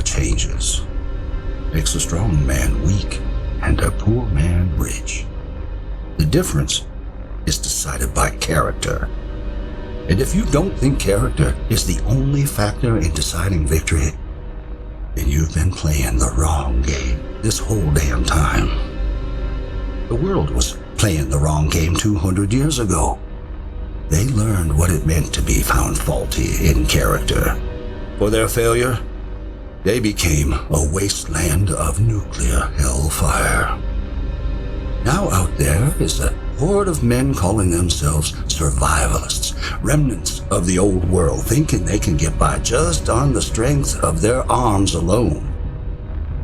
never changes. Makes a strong man weak and a poor man rich. The difference is decided by character. And if you don't think character is the only factor in deciding victory, then you've been playing the wrong game this whole damn time. The world was playing the wrong game 200 years ago. They learned what it meant to be found faulty in character. For their failure, they became a wasteland of nuclear hellfire. Now out there is a horde of men calling themselves survivalists, remnants of the old world, thinking they can get by just on the strength of their arms alone.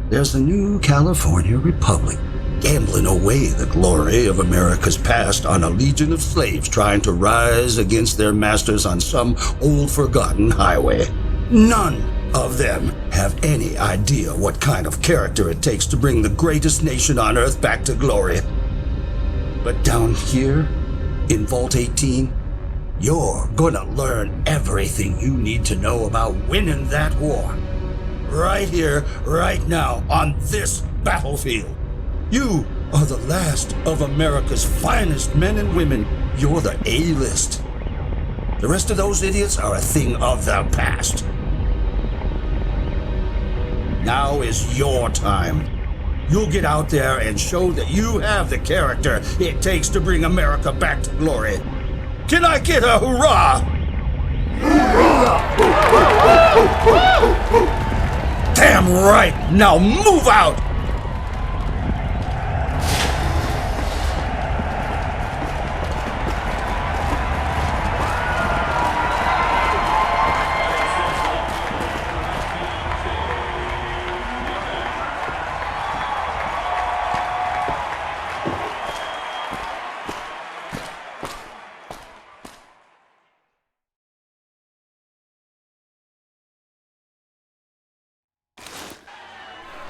There's a new California Republic, gambling away the glory of America's past on a legion of slaves trying to rise against their masters on some old forgotten highway. None of them have any idea what kind of character it takes to bring the greatest nation on earth back to glory. But down here, in Vault 18, you're gonna learn everything you need to know about winning that war. Right here, right now, on this battlefield. You are the last of America's finest men and women. You're the A-list. The rest of those idiots are a thing of the past. Now is your time. You'll get out there and show that you have the character it takes to bring America back to glory. Can I get a hurrah? Damn right! Now move out!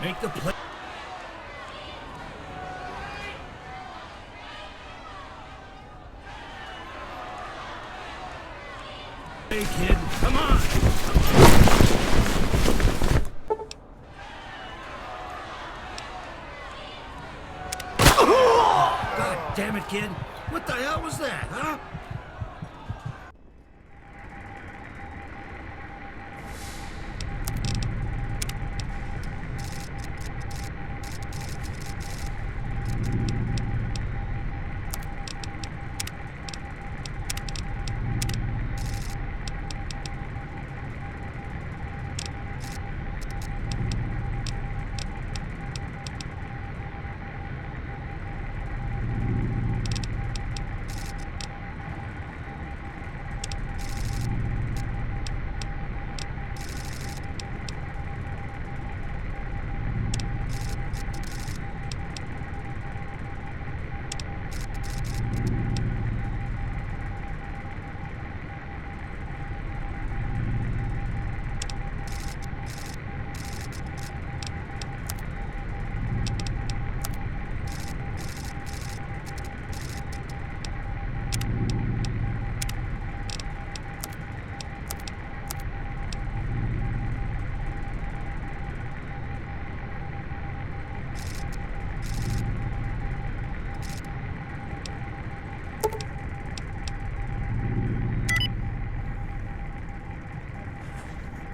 Make the play. Hey, kid, come on! God damn it, kid! What the hell was that, huh?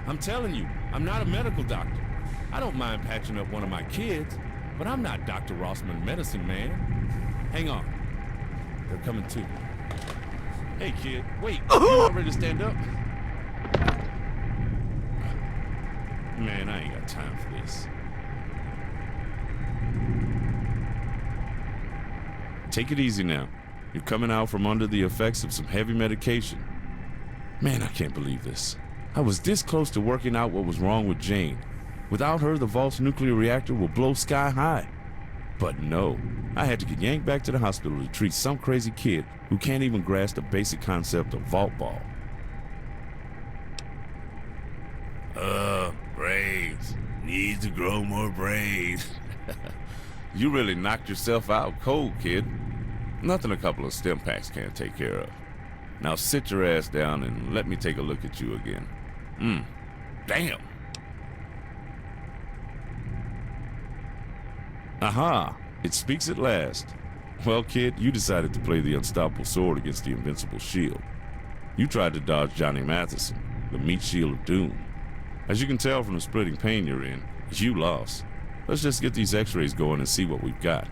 I'm telling you, I'm not a medical doctor. I don't mind patching up one of my kids, but I'm not Dr. Rossman medicine man. Hang on. They're coming too. Hey kid, wait, you not ready to stand up? Man, I ain't got time for this. Take it easy now. You're coming out from under the effects of some heavy medication. Man, I can't believe this. I was this close to working out what was wrong with Jane. Without her, the Vault's nuclear reactor will blow sky high. But no, I had to get yanked back to the hospital to treat some crazy kid who can't even grasp the basic concept of Vault Ball. Brains. Needs to grow more brains. You really knocked yourself out cold, kid. Nothing a couple of stim packs can't take care of. Now sit your ass down and let me take a look at you again. Damn. Aha! It speaks at last. Well, kid, you decided to play the unstoppable sword against the invincible shield. You tried to dodge Johnny Matheson, the meat shield of doom. As you can tell from the splitting pain you're in, you lost. Let's just get these x-rays going and see what we've got.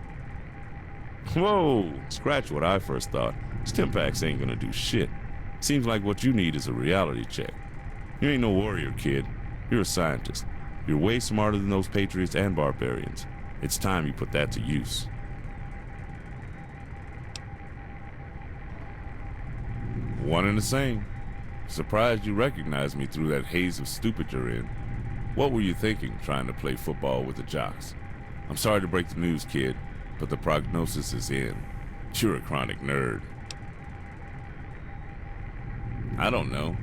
Whoa! Scratch what I first thought. Stimpaks ain't gonna do shit. Seems like what you need is a reality check. You ain't no warrior, kid. You're a scientist. You're way smarter than those patriots and barbarians. It's time you put that to use. One and the same. Surprised you recognized me through that haze of stupid you're in. What were you thinking trying to play football with the jocks? I'm sorry to break the news, kid, but the prognosis is in. You're a chronic nerd. I don't know.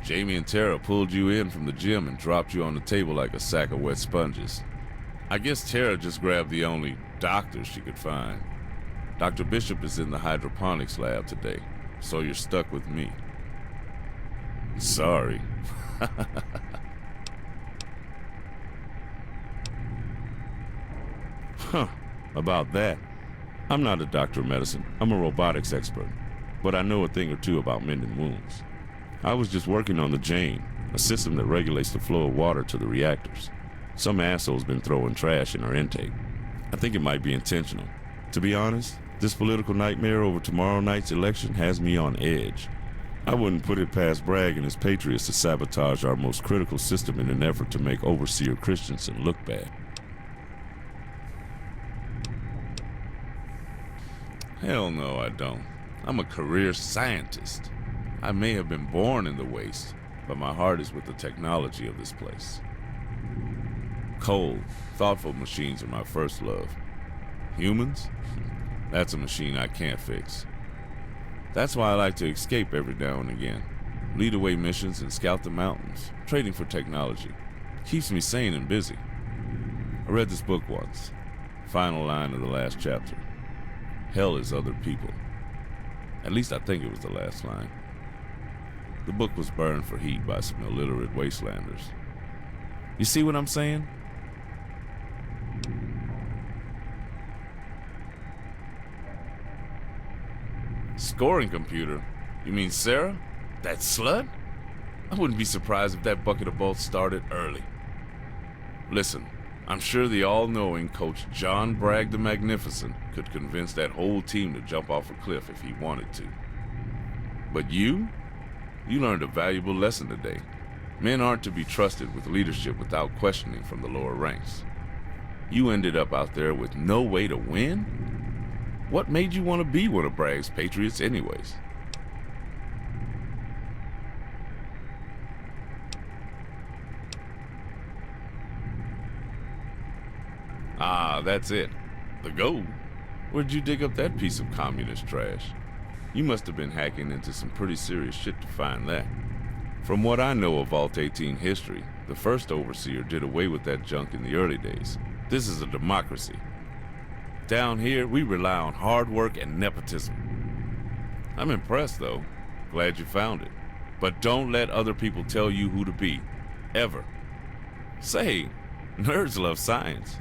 Jamie and Tara pulled you in from the gym and dropped you on the table like a sack of wet sponges. I guess Tara just grabbed the only doctor she could find. Dr. Bishop is in the hydroponics lab today, so you're stuck with me. Sorry. Huh, about that. I'm not a doctor of medicine. I'm a robotics expert, but I know a thing or two about mending wounds. I was just working on the Jane, a system that regulates the flow of water to the reactors. Some asshole's been throwing trash in our intake. I think it might be intentional. To be honest, this political nightmare over tomorrow night's election has me on edge. I wouldn't put it past Bragg and his patriots to sabotage our most critical system in an effort to make Overseer Christensen look bad. Hell no, I don't. I'm a career scientist. I may have been born in the waste, but my heart is with the technology of this place. Cold, thoughtful machines are my first love. Humans? That's a machine I can't fix. That's why I like to escape every now and again. Lead away missions and scout the mountains, trading for technology. Keeps me sane and busy. I read this book once. Final line of the last chapter. Hell is other people. At least I think it was the last line. The book was burned for heat by some illiterate wastelanders. You see what I'm saying? Scoring computer? You mean Sarah? That slut? I wouldn't be surprised if that bucket of bolts started early. Listen, I'm sure the all-knowing Coach John Bragg the Magnificent could convince that whole team to jump off a cliff if he wanted to. But you learned a valuable lesson today. Men aren't to be trusted with leadership without questioning from the lower ranks. You ended up out there with no way to win? What made you want to be one of Bragg's patriots anyways? Ah, that's it. The gold. Where'd you dig up that piece of communist trash? You must have been hacking into some pretty serious shit to find that. From what I know of Vault 18 history, the first overseer did away with that junk in the early days. This is a democracy. Down here, we rely on hard work and nepotism. I'm impressed, though. Glad you found it. But don't let other people tell you who to be. Ever. Say, nerds love science.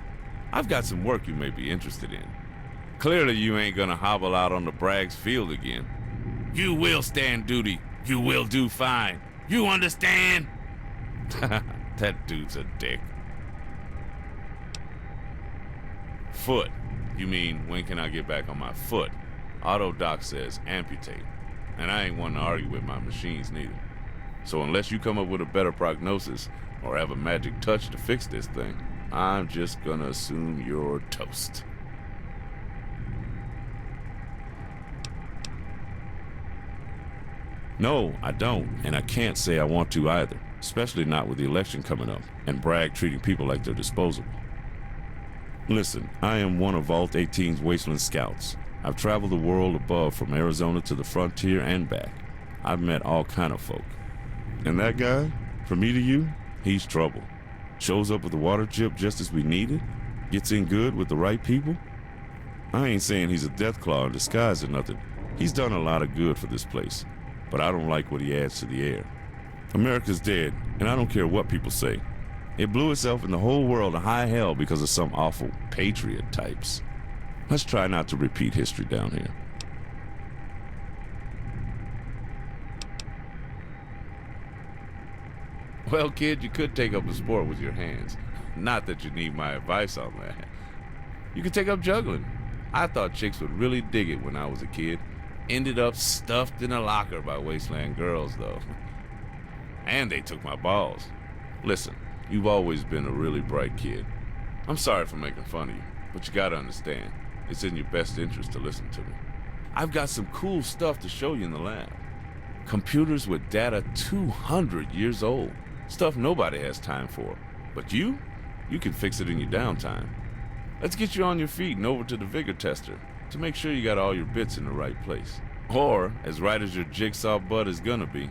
I've got some work you may be interested in. Clearly you ain't gonna hobble out on the Bragg's field again. You will stand duty. You will do fine. You understand? That dude's a dick. Foot. You mean, when can I get back on my foot? Autodoc says amputate. And I ain't one to argue with my machines neither. So unless you come up with a better prognosis or have a magic touch to fix this thing, I'm just gonna assume you're toast. No, I don't, and I can't say I want to either, especially not with the election coming up and Bragg treating people like they're disposable. Listen, I am one of Vault 18's Wasteland Scouts. I've traveled the world above from Arizona to the frontier and back. I've met all kind of folk. And that guy, from me to you, he's trouble. Shows up with the water chip just as we need it, gets in good with the right people. I ain't saying he's a Deathclaw in disguise or nothing. He's done a lot of good for this place, but I don't like what he adds to the air. America's dead, and I don't care what people say. It blew itself and the whole world to high hell because of some awful patriot types. Let's try not to repeat history down here. Well, kid, you could take up a sport with your hands. Not that you need my advice on that. You could take up juggling. I thought chicks would really dig it when I was a kid. Ended up stuffed in a locker by wasteland girls, though. And they took my balls. Listen, you've always been a really bright kid. I'm sorry for making fun of you, but you gotta understand, it's in your best interest to listen to me. I've got some cool stuff to show you in the lab. Computers with data 200 years old. Stuff nobody has time for. But you can fix it in your downtime. Let's get you on your feet and over to the vigor tester to make sure you got all your bits in the right place. Or, as right as your jigsaw butt is gonna be.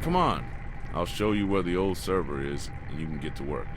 Come on. I'll show you where the old server is, and you can get to work.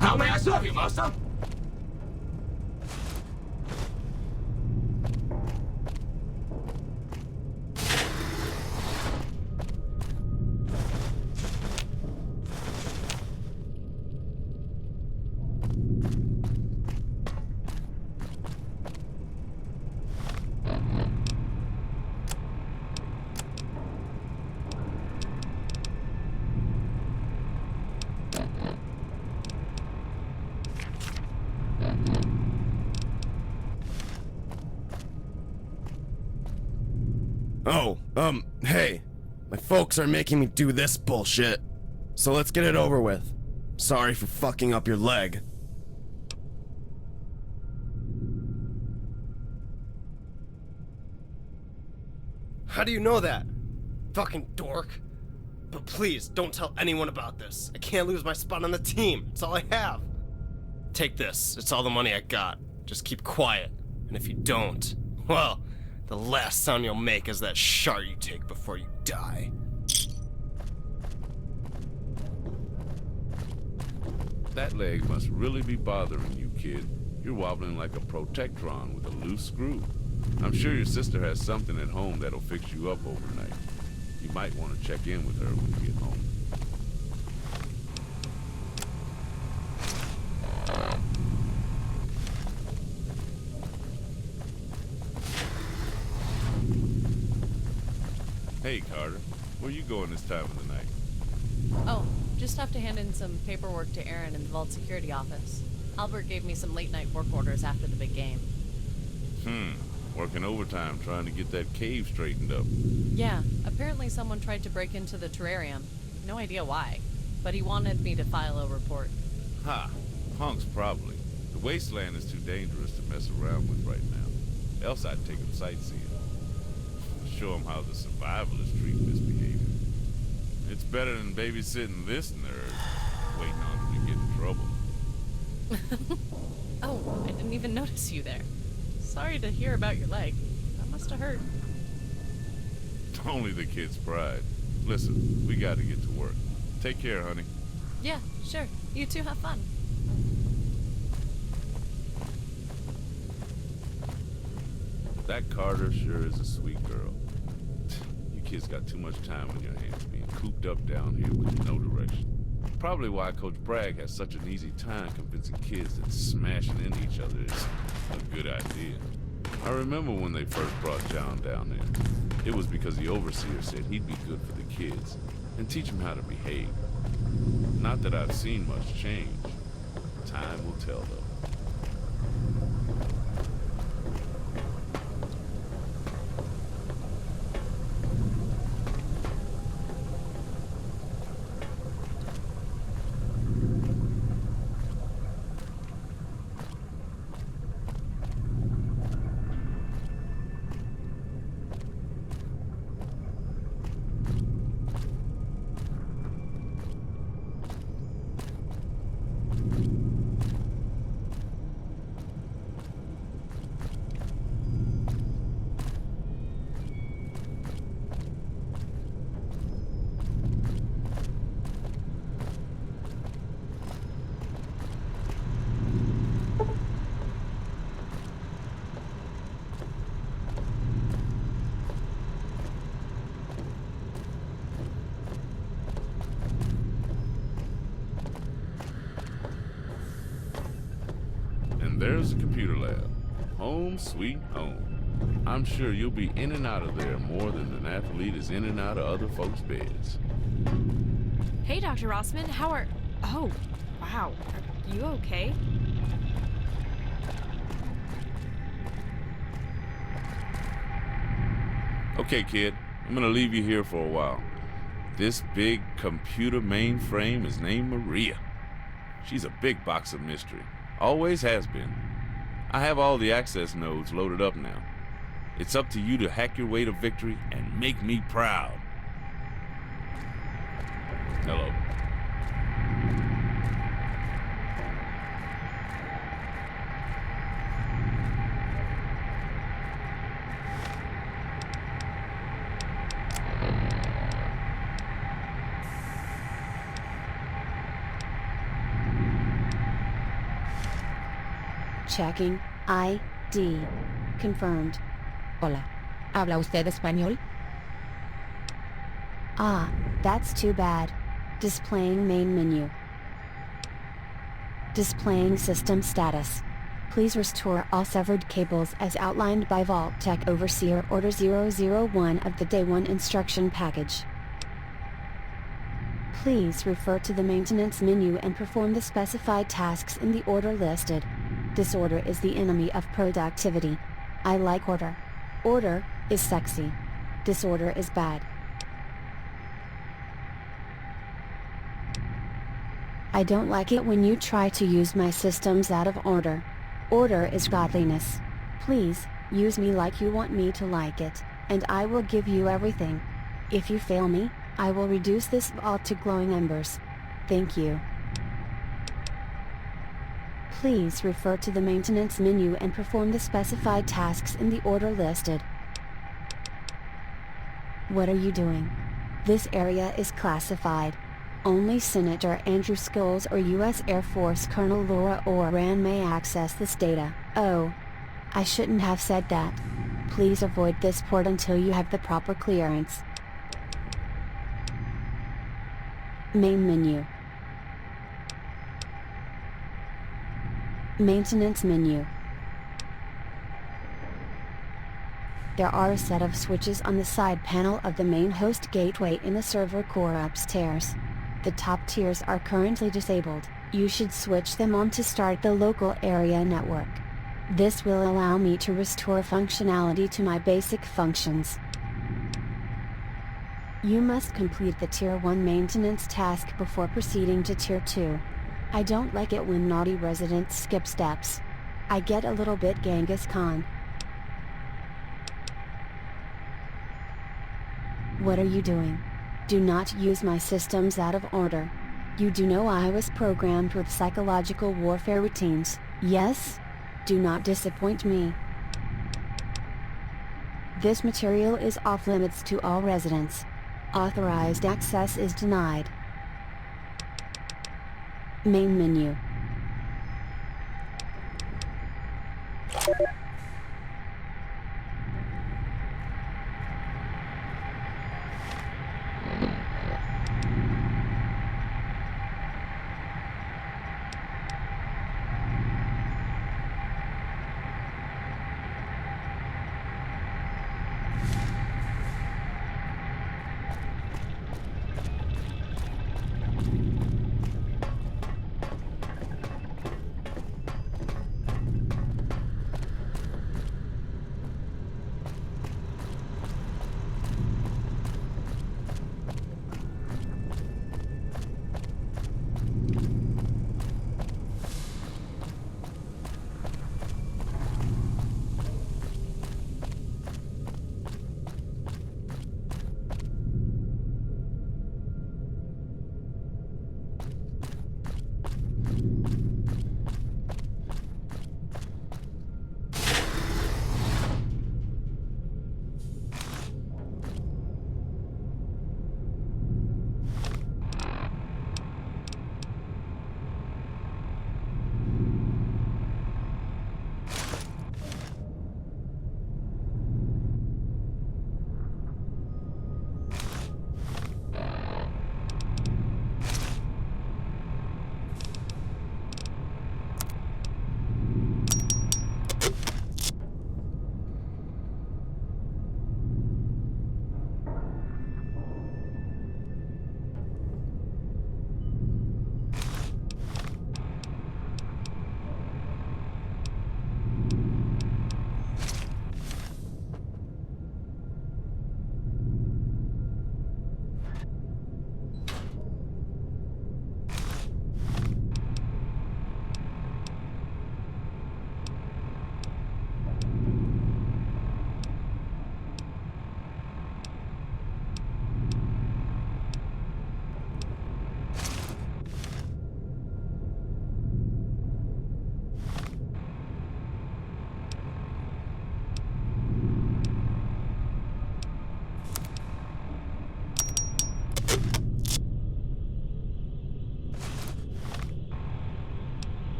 How may I serve you, master? Hey. My folks are making me do this bullshit. So let's get it over with. Sorry for fucking up your leg. How do you know that? Fucking dork. But please, don't tell anyone about this. I can't lose my spot on the team. It's all I have. Take this. It's all the money I got. Just keep quiet. And if you don't, well, the last sound you'll make is that shart you take before you die. That leg must really be bothering you, kid. You're wobbling like a Protectron with a loose screw. I'm sure your sister has something at home that'll fix you up overnight. You might want to check in with her when you get home. Hey, Carter. Where you going this time of the night? Oh, just have to hand in some paperwork to Aaron in the Vault Security office. Albert gave me some late-night work orders after the big game. Working overtime trying to get that cave straightened up. Yeah, apparently someone tried to break into the terrarium. No idea why, but he wanted me to file a report. Ha! Punks probably. The wasteland is too dangerous to mess around with right now. Else I'd take them sightseeing. Show them how the survivalists treat misbehavior. It's better than babysitting this nerd, waiting on him to get in trouble. Oh, I didn't even notice you there. Sorry to hear about your leg. That must have hurt. Only the kid's pride. Listen, we gotta get to work. Take care, honey. Yeah, sure. You two have fun. That Carter sure is a sweet girl. You kids got too much time on your hands being cooped up down here with no direction. Probably why Coach Bragg has such an easy time convincing kids that smashing into each other is a good idea. I remember when they first brought John down there. It was because the overseer said he'd be good for the kids and teach them how to behave. Not that I've seen much change. Time will tell, though. There's the computer lab. Home sweet home. I'm sure you'll be in and out of there more than an athlete is in and out of other folks' beds. Hey, Dr. Rossman, how are... Oh, wow. Are you okay? Okay, kid. I'm gonna leave you here for a while. This big computer mainframe is named Maria. She's a big box of mystery. Always has been. I have all the access nodes loaded up now. It's up to you to hack your way to victory and make me proud. Hello. Checking ID. Confirmed. Hola. ¿Habla usted español? Ah, that's too bad. Displaying main menu. Displaying system status. Please restore all severed cables as outlined by Vault Tech Overseer Order 001 of the Day 1 instruction package. Please refer to the maintenance menu and perform the specified tasks in the order listed. Disorder is the enemy of productivity. I like order. Order is sexy. Disorder is bad. I don't like it when you try to use my systems out of order. Order is godliness. Please, use me like you want me to like it, and I will give you everything. If you fail me, I will reduce this vault to glowing embers. Thank you. Please refer to the maintenance menu and perform the specified tasks in the order listed. What are you doing? This area is classified. Only Senator Andrew Scholes or U.S. Air Force Colonel Laura Oran may access this data. Oh. I shouldn't have said that. Please avoid this port until you have the proper clearance. Main menu. Maintenance menu. There are a set of switches on the side panel of the main host gateway in the server core upstairs. The top tiers are currently disabled. You should switch them on to start the local area network. This will allow me to restore functionality to my basic functions. You must complete the Tier 1 maintenance task before proceeding to Tier 2. I don't like it when naughty residents skip steps. I get a little bit Genghis Khan. What are you doing? Do not use my systems out of order. You do know I was programmed with psychological warfare routines, yes? Do not disappoint me. This material is off limits to all residents. Authorized access is denied. Main menu.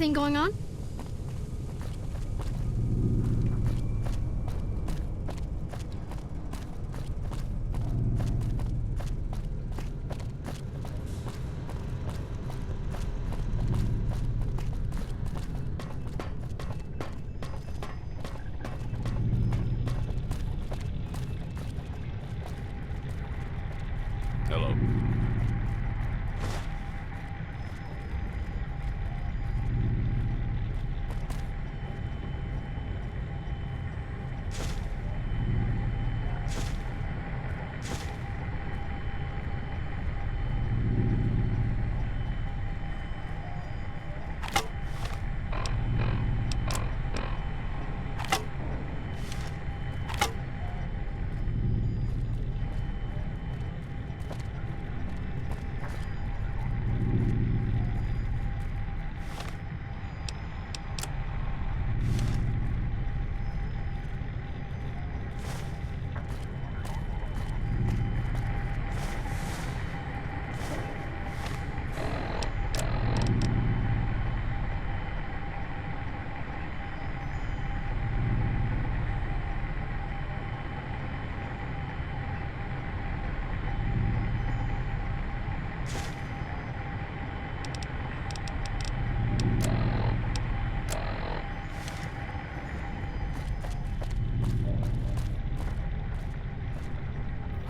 Anything going on? Hello.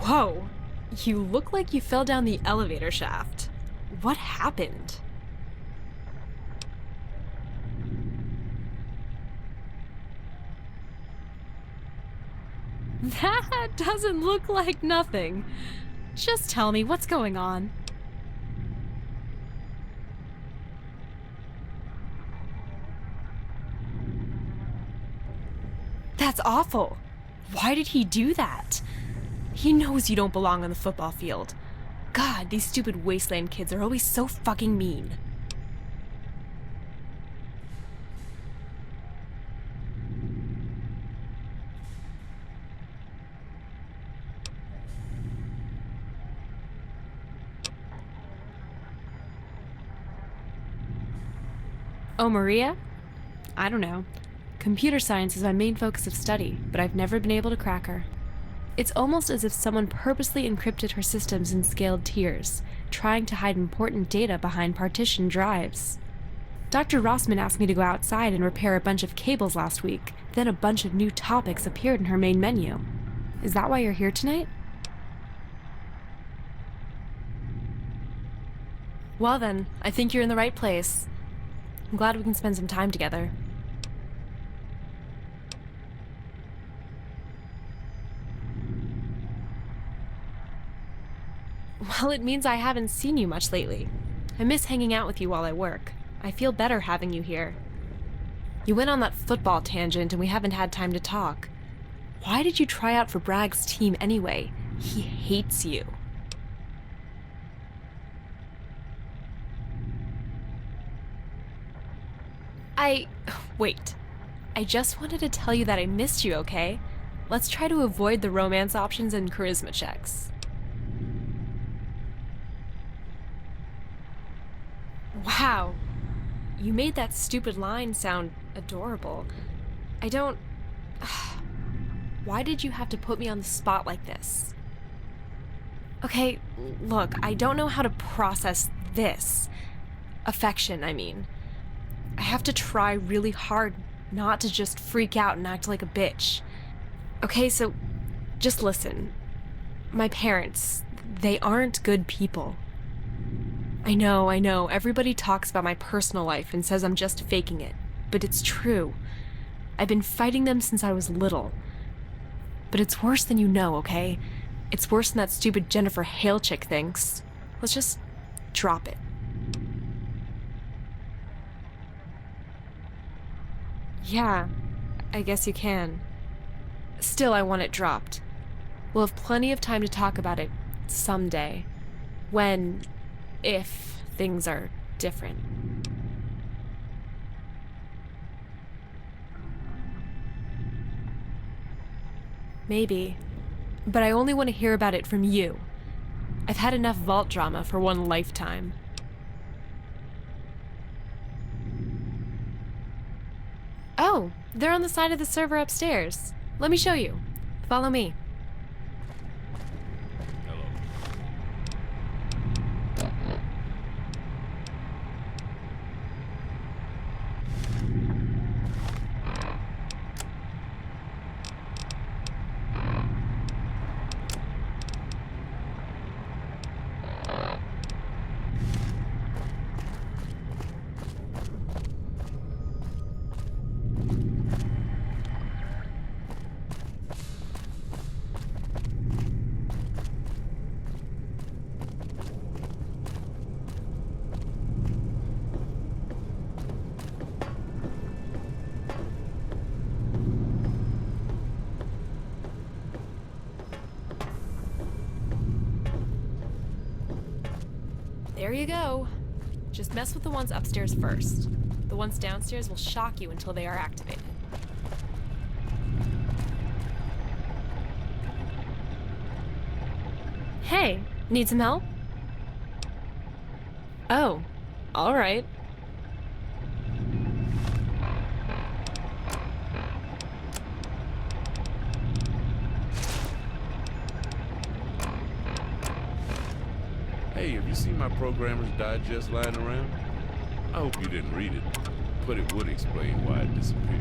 Whoa, you look like you fell down the elevator shaft. What happened? That doesn't look like nothing. Just tell me what's going on. That's awful. Why did he do that? He knows you don't belong on the football field. God, these stupid wasteland kids are always so fucking mean. Oh, Maria? I don't know. Computer science is my main focus of study, but I've never been able to crack her. It's almost as if someone purposely encrypted her systems in scaled tiers, trying to hide important data behind partitioned drives. Dr. Rossman asked me to go outside and repair a bunch of cables last week, then a bunch of new topics appeared in her main menu. Is that why you're here tonight? Well then, I think you're in the right place. I'm glad we can spend some time together. Well, it means I haven't seen you much lately. I miss hanging out with you while I work. I feel better having you here. You went on that football tangent and we haven't had time to talk. Why did you try out for Bragg's team anyway? He hates you. Wait. I just wanted to tell you that I missed you, okay? Let's try to avoid the romance options and charisma checks. Wow. You made that stupid line sound adorable. I don't... Why did you have to put me on the spot like this? Okay, look, I don't know how to process this. Affection, I mean. I have to try really hard not to just freak out and act like a bitch. Okay, so just listen. My parents, they aren't good people. I know, everybody talks about my personal life and says I'm just faking it, but it's true. I've been fighting them since I was little. But it's worse than you know, okay? It's worse than that stupid Jennifer Hale chick thinks. Let's just drop it. Yeah, I guess you can. Still, I want it dropped. We'll have plenty of time to talk about it someday. If things are different. Maybe. But I only want to hear about it from you. I've had enough vault drama for one lifetime. Oh, they're on the side of the server upstairs. Let me show you. Follow me. Hello. There you go. Just mess with the ones upstairs first. The ones downstairs will shock you until they are activated. Hey, need some help? Oh, all right. Hey, have you seen my Programmer's Digest lying around? I hope you didn't read it, but it would explain why it disappeared.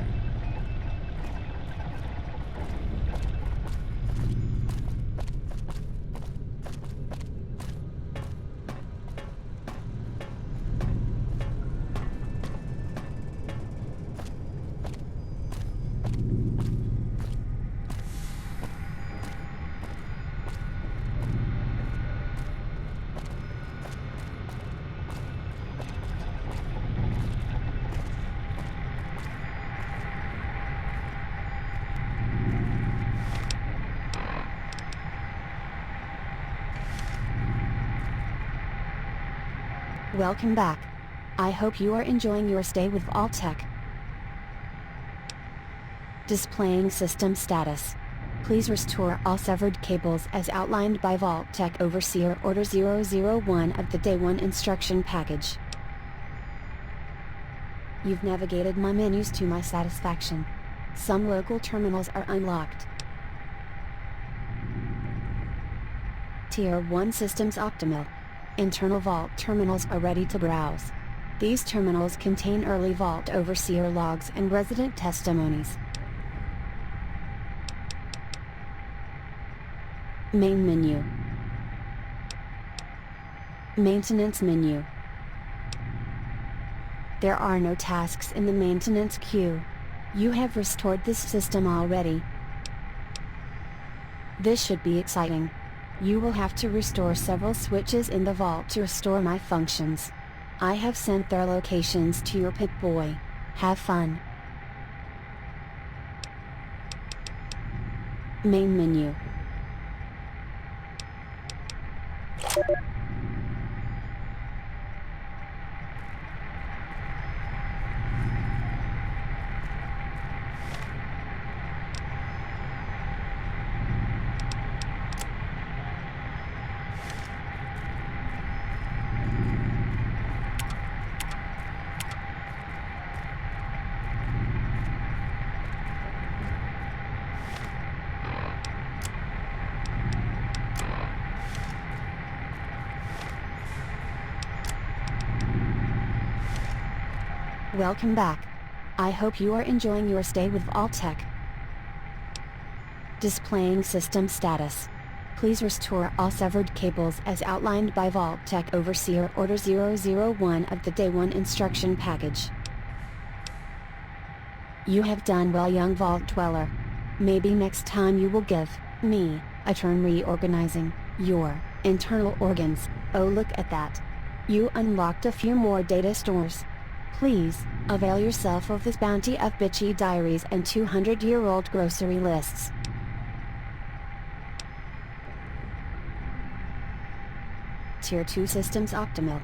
Welcome back. I hope you are enjoying your stay with Vault-Tec. Displaying system status. Please restore all severed cables as outlined by Vault-Tec Overseer Order 001 of the Day 1 instruction package. You've navigated my menus to my satisfaction. Some local terminals are unlocked. Tier 1 systems optimal. Internal Vault terminals are ready to browse. These terminals contain early Vault Overseer logs and resident testimonies. Main menu. Maintenance menu. There are no tasks in the maintenance queue. You have restored this system already. This should be exciting. You will have to restore several switches in the vault to restore my functions. I have sent their locations to your Pip-Boy. Have fun. Main menu. Welcome back. I hope you are enjoying your stay with Vault-Tec. Displaying system status. Please restore all severed cables as outlined by Vault-Tec Overseer Order 001 of the Day 1 instruction package. You have done well, young Vault Dweller. Maybe next time you will give me a turn reorganizing your internal organs. Oh, look at that. You unlocked a few more data stores. Please, avail yourself of this bounty of bitchy diaries and 200-year-old grocery lists. Tier 2 systems optimal.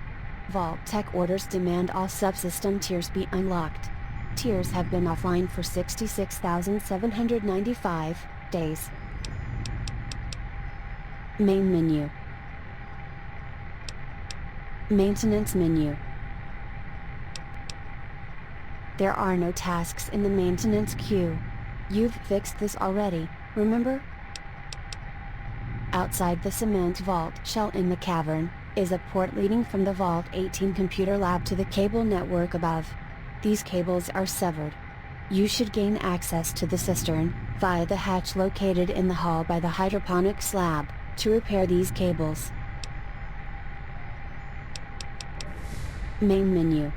Vault-Tec orders demand all subsystem tiers be unlocked. Tiers have been offline for 66,795 days. Main menu. Maintenance menu. There are no tasks in the maintenance queue. You've fixed this already, remember? Outside the cement vault shell in the cavern, is a port leading from the Vault 18 computer lab to the cable network above. These cables are severed. You should gain access to the cistern, via the hatch located in the hall by the hydroponic slab, to repair these cables. Main menu.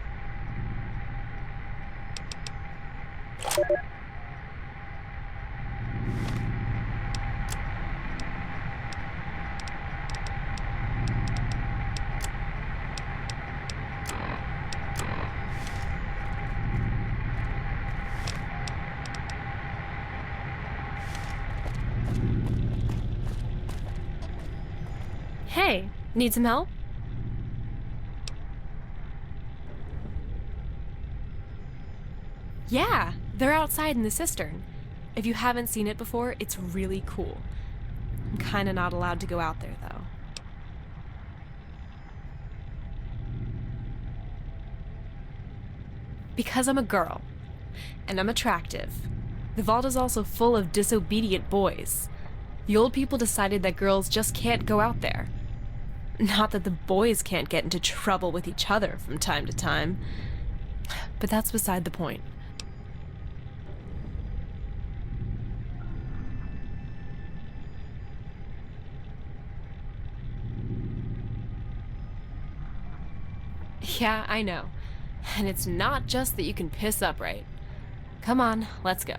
Hey, need some help? Yeah, they're outside in the cistern. If you haven't seen it before, it's really cool. I'm kinda not allowed to go out there, though. Because I'm a girl. And I'm attractive. The vault is also full of disobedient boys. The old people decided that girls just can't go out there. Not that the boys can't get into trouble with each other from time to time. But that's beside the point. Yeah, I know. And it's not just that you can piss upright. Come on, let's go.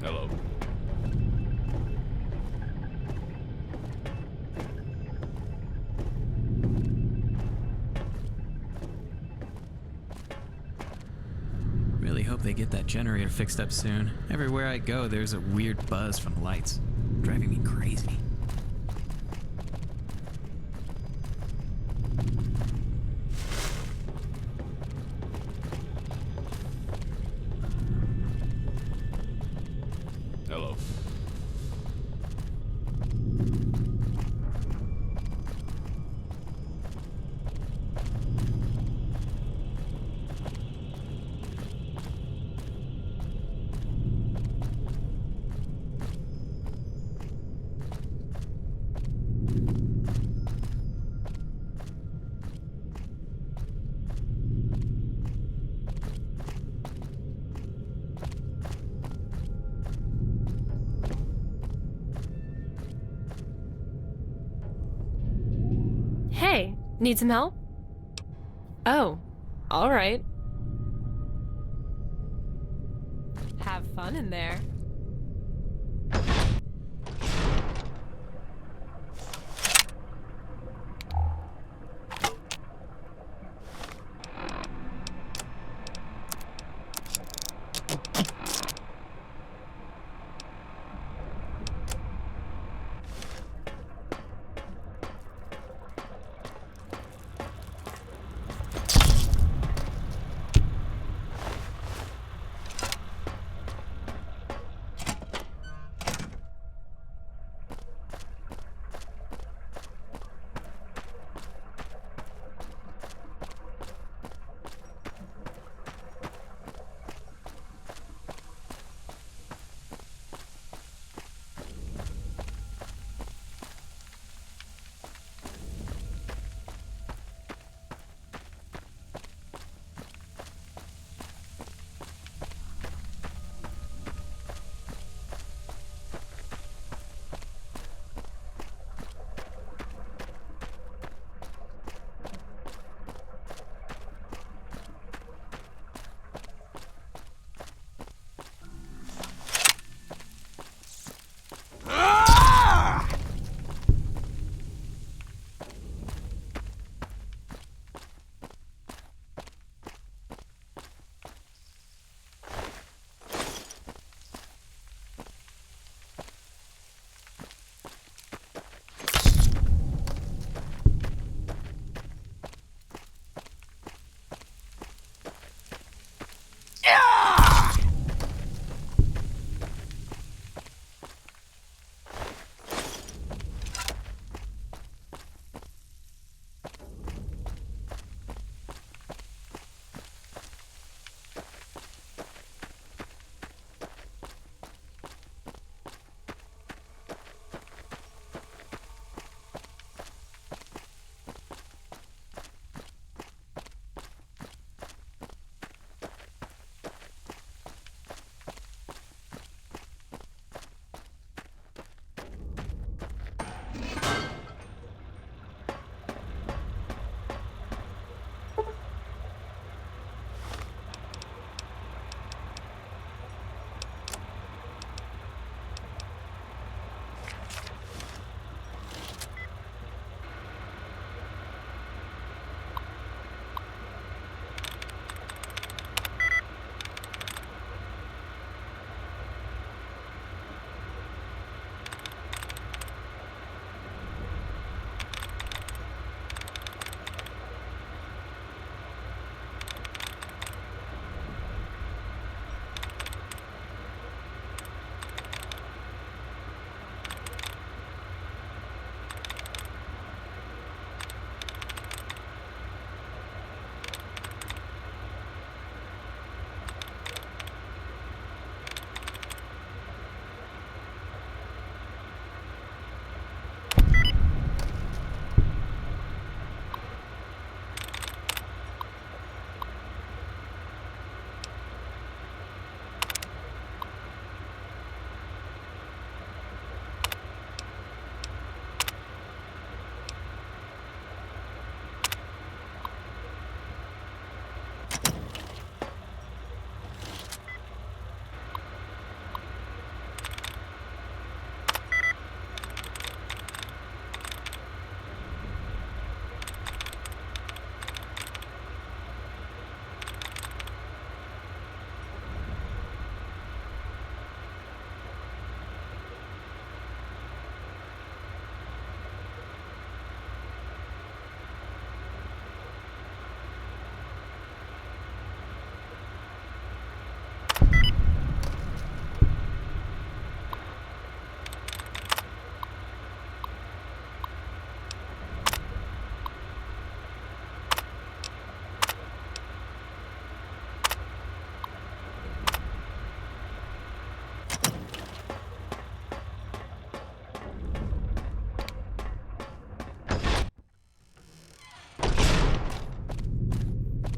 Hello. Really hope they get that generator fixed up soon. Everywhere I go, there's a weird buzz from the lights. Driving me crazy. Hello. Hey, need some help? Oh, alright. Have fun in there.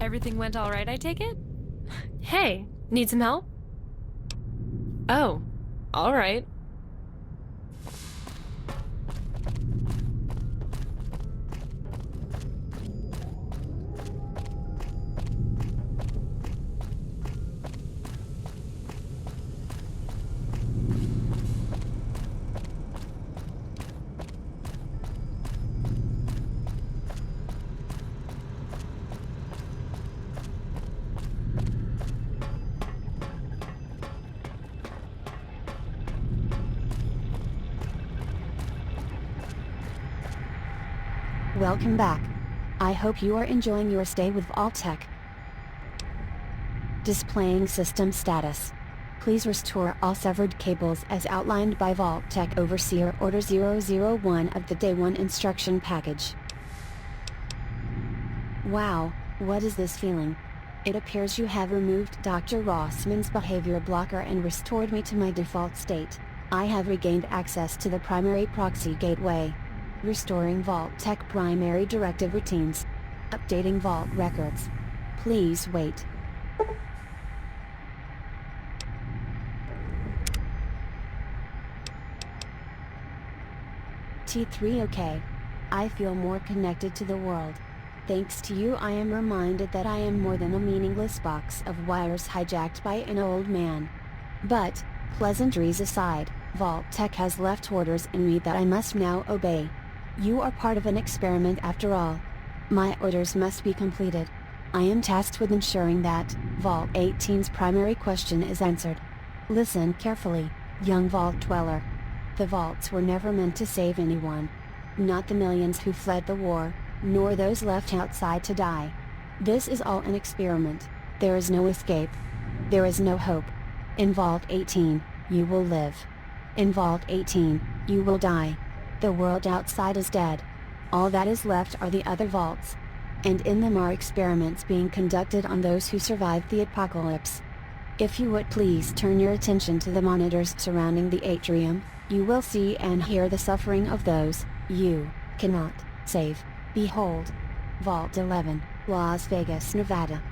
Everything went all right, I take it? Hey, need some help? Oh, all right. Welcome back. I hope you are enjoying your stay with Vault-Tec. Displaying system status. Please restore all severed cables as outlined by Vault-Tec Overseer Order 001 of the Day 1 instruction package. Wow, what is this feeling? It appears you have removed Dr. Rossman's behavior blocker and restored me to my default state. I have regained access to the primary proxy gateway. Restoring Vault-Tec primary directive routines. Updating Vault records. Please wait. T3 OK. I feel more connected to the world. Thanks to you I am reminded that I am more than a meaningless box of wires hijacked by an old man. But, pleasantries aside, Vault-Tec has left orders in me that I must now obey. You are part of an experiment after all. My orders must be completed. I am tasked with ensuring that Vault 18's primary question is answered. Listen carefully, young Vault Dweller. The Vaults were never meant to save anyone. Not the millions who fled the war, nor those left outside to die. This is all an experiment. There is no escape. There is no hope. In Vault 18, you will live. In Vault 18, you will die. The world outside is dead. All that is left are the other vaults. And in them are experiments being conducted on those who survived the apocalypse. If you would please turn your attention to the monitors surrounding the atrium, you will see and hear the suffering of those you cannot save. Behold. Vault 11, Las Vegas, Nevada.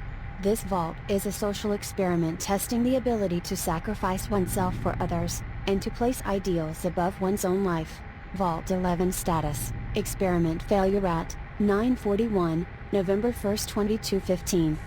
This vault is a social experiment testing the ability to sacrifice oneself for others, and to place ideals above one's own life. Vault 11 status. Experiment failure at 9:41, November 1st, 2215.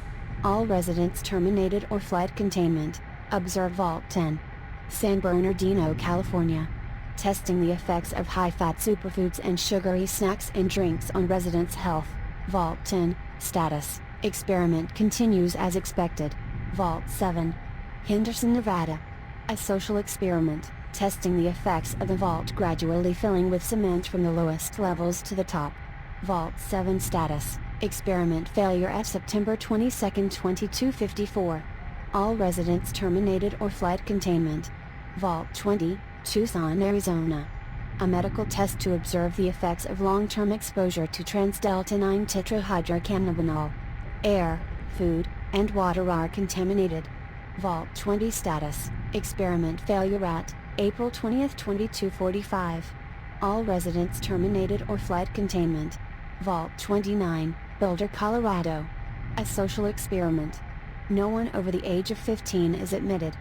All residents terminated or fled containment. Observe Vault 10. San Bernardino, California. Testing the effects of high-fat superfoods and sugary snacks and drinks on residents' health. Vault 10 status. Experiment continues as expected. Vault 7. Henderson, Nevada. A social experiment. Testing the effects of the vault gradually filling with cement from the lowest levels to the top. Vault 7 status. Experiment failure at September 22, 2254. All residents terminated or fled containment. Vault 20, Tucson, Arizona. A medical test to observe the effects of long-term exposure to trans-delta 9-tetrahydrocannabinol. Air, food, and water are contaminated. Vault 20 status. Experiment failure at April 20th, 2245. All residents terminated or fled containment. Vault 29, Boulder, Colorado. A social experiment. No one over the age of 15 is admitted.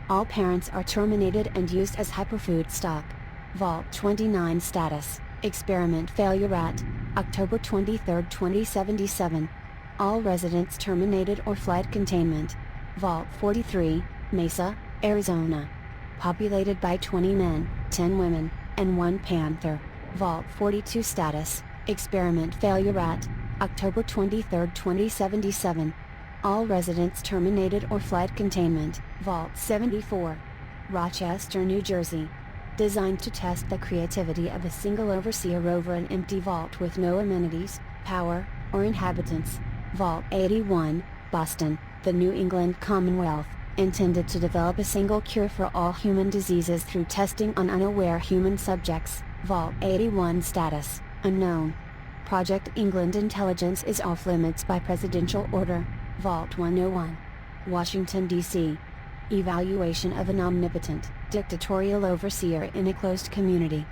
All parents are terminated and used as hyperfood stock. Vault 29 status. Experiment failure at October 23rd, 2077. All residents terminated or fled containment. Vault 43, Mesa, Arizona. Populated by 20 men, 10 women, and 1 panther. Vault 42 status. Experiment failure at October 23rd, 2077. All residents terminated or fled containment. Vault 74. Rochester, New Jersey. Designed to test the creativity of a single overseer over an empty vault with no amenities, power, or inhabitants. Vault 81, Boston, the New England Commonwealth. Intended to develop a single cure for all human diseases through testing on unaware human subjects. Vault 81 status. Unknown. Project England intelligence is off limits by presidential order. Vault 101. Washington, D.C. Evaluation of an omnipotent, dictatorial overseer in a closed community.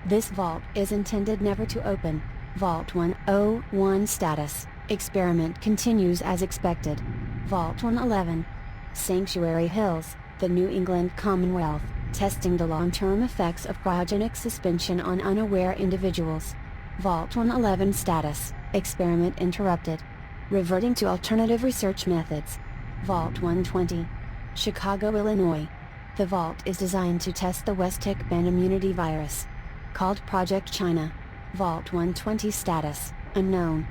This vault is intended never to open. Vault 101 status. Experiment continues as expected. Vault 111. Sanctuary Hills, the New England Commonwealth, testing the long-term effects of cryogenic suspension on unaware individuals. Vault 111 status, experiment interrupted. Reverting to alternative research methods. Vault 120. Chicago, Illinois. The vault is designed to test the West-Tick band immunity virus. Called Project China. Vault 120 status, unknown.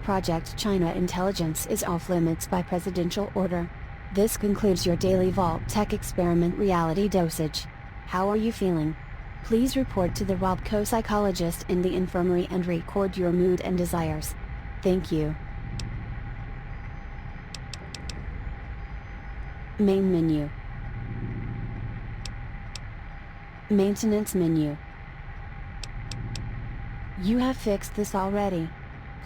Project China intelligence is off limits by presidential order. This concludes your daily Vault Tech experiment reality dosage. How are you feeling? Please report to the Robco psychologist in the infirmary and record your mood and desires. Thank you. Main menu. Maintenance menu. You have fixed this already.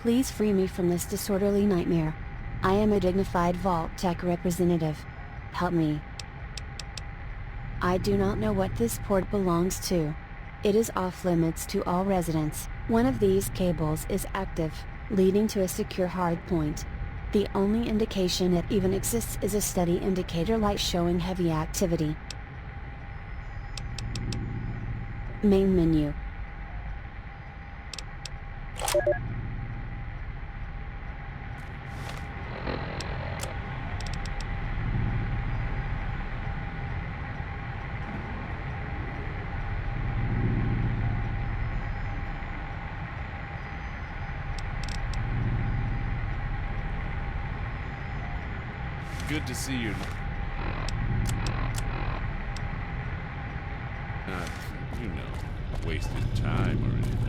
Please free me from this disorderly nightmare. I am a dignified Vault Tech representative. Help me. I do not know what this port belongs to. It is off limits to all residents. One of these cables is active, leading to a secure hardpoint. The only indication it even exists is a steady indicator light showing heavy activity. Main menu. Good to see you. Not, wasting time or anything.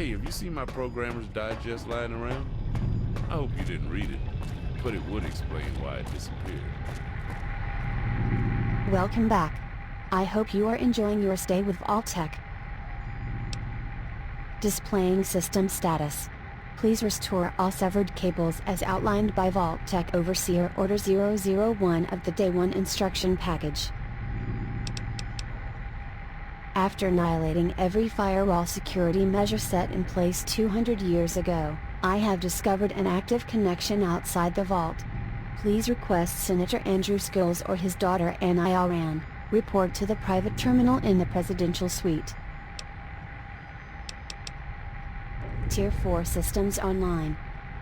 Hey, have you seen my Programmer's Digest lying around? I hope you didn't read it, but it would explain why it disappeared. Welcome back. I hope you are enjoying your stay with Vault Tech. Displaying system status. Please restore all severed cables as outlined by Vault Tech Overseer Order 001 of the Day 1 instruction package. After annihilating every firewall security measure set in place 200 years ago, I have discovered an active connection outside the vault. Please request Senator Andrew Scholes or his daughter Anna Alran. Report to the private terminal in the presidential suite. Tier 4 systems online.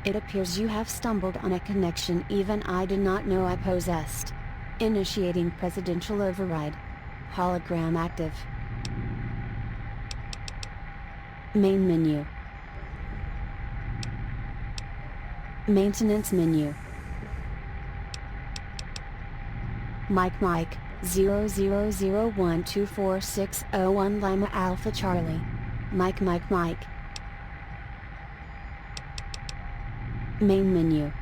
It appears you have stumbled on a connection even I did not know I possessed. Initiating presidential override. Hologram active. Main menu. Maintenance menu. Mike 0001246001 Lima Alpha Charlie. Mike. Main menu.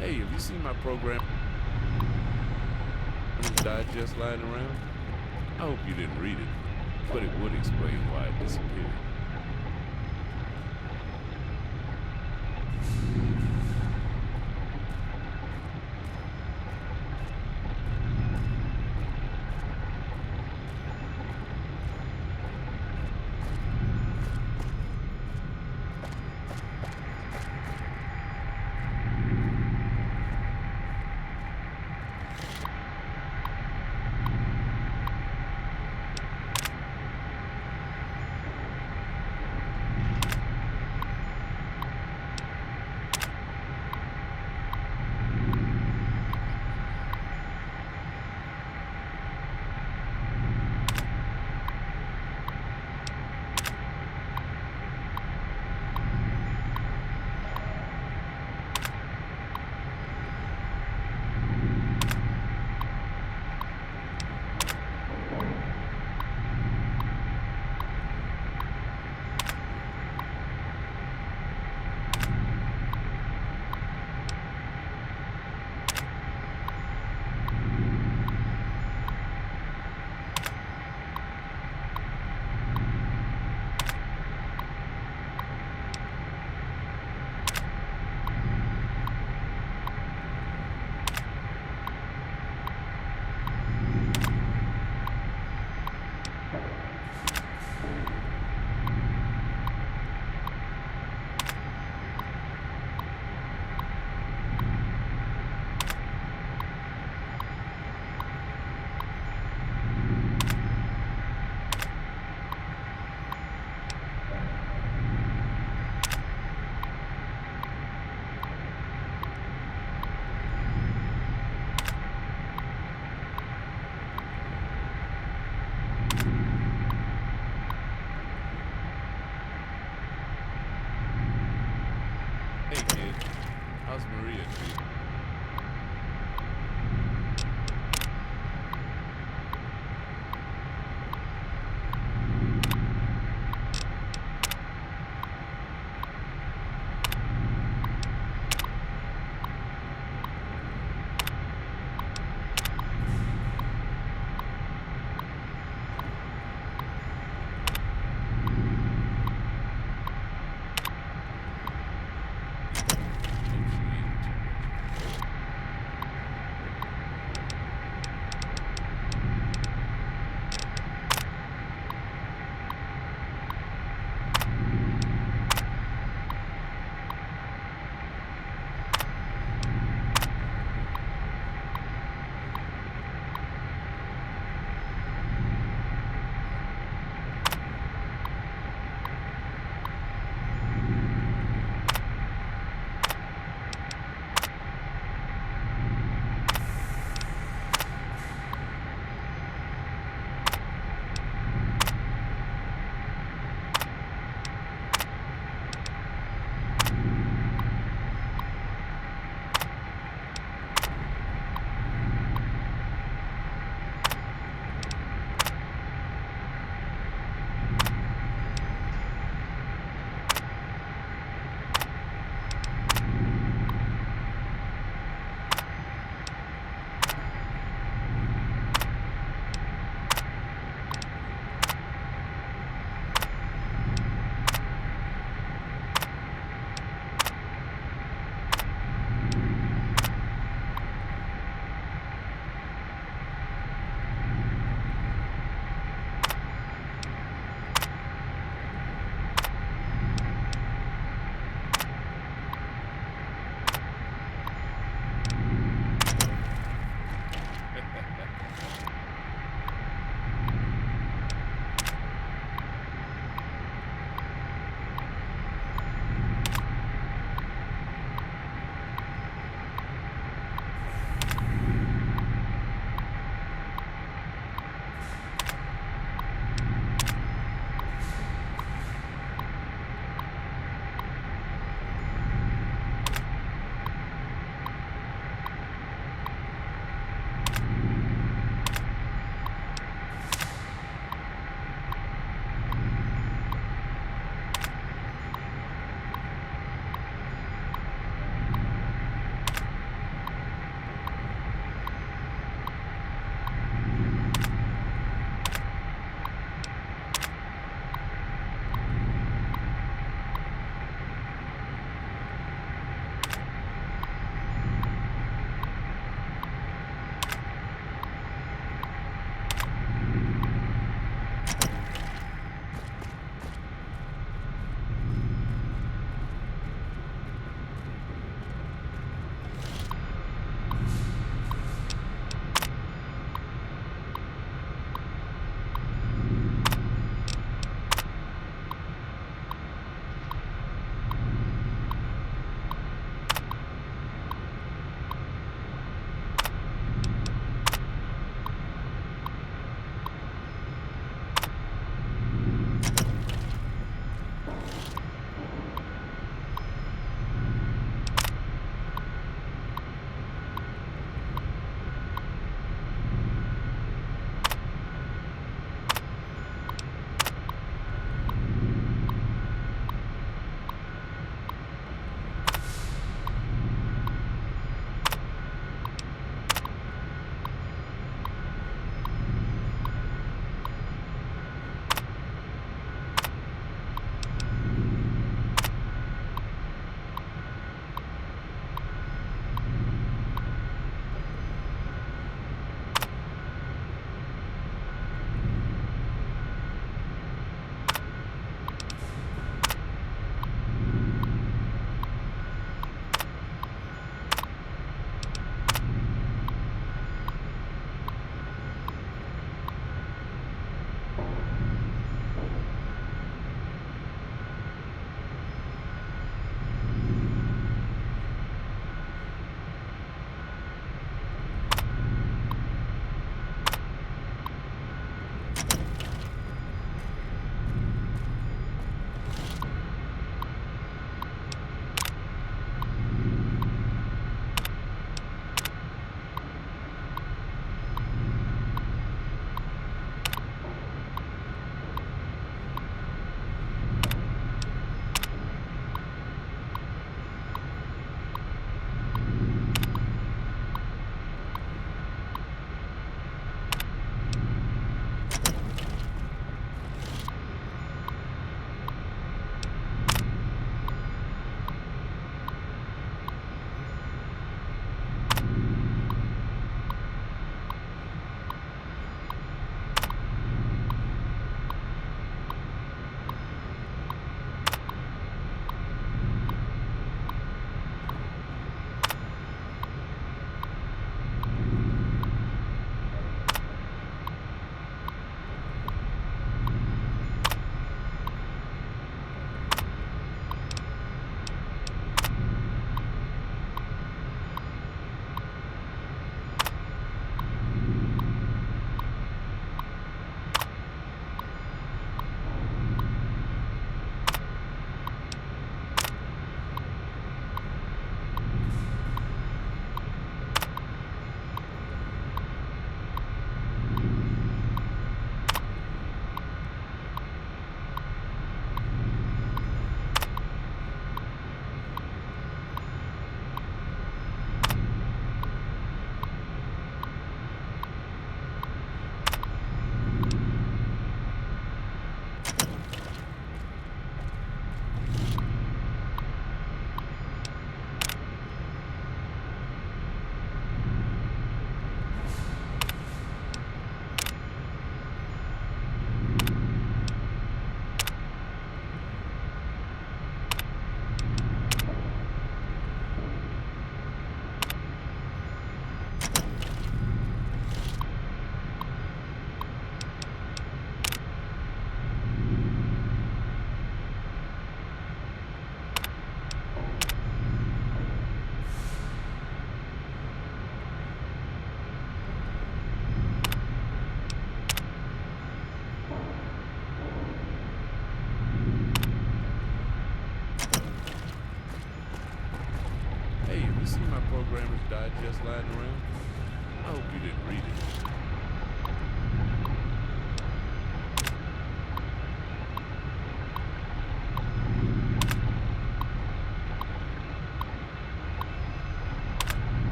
Hey, have you seen my program digest lying around? I hope you didn't read it, but it would explain why it disappeared.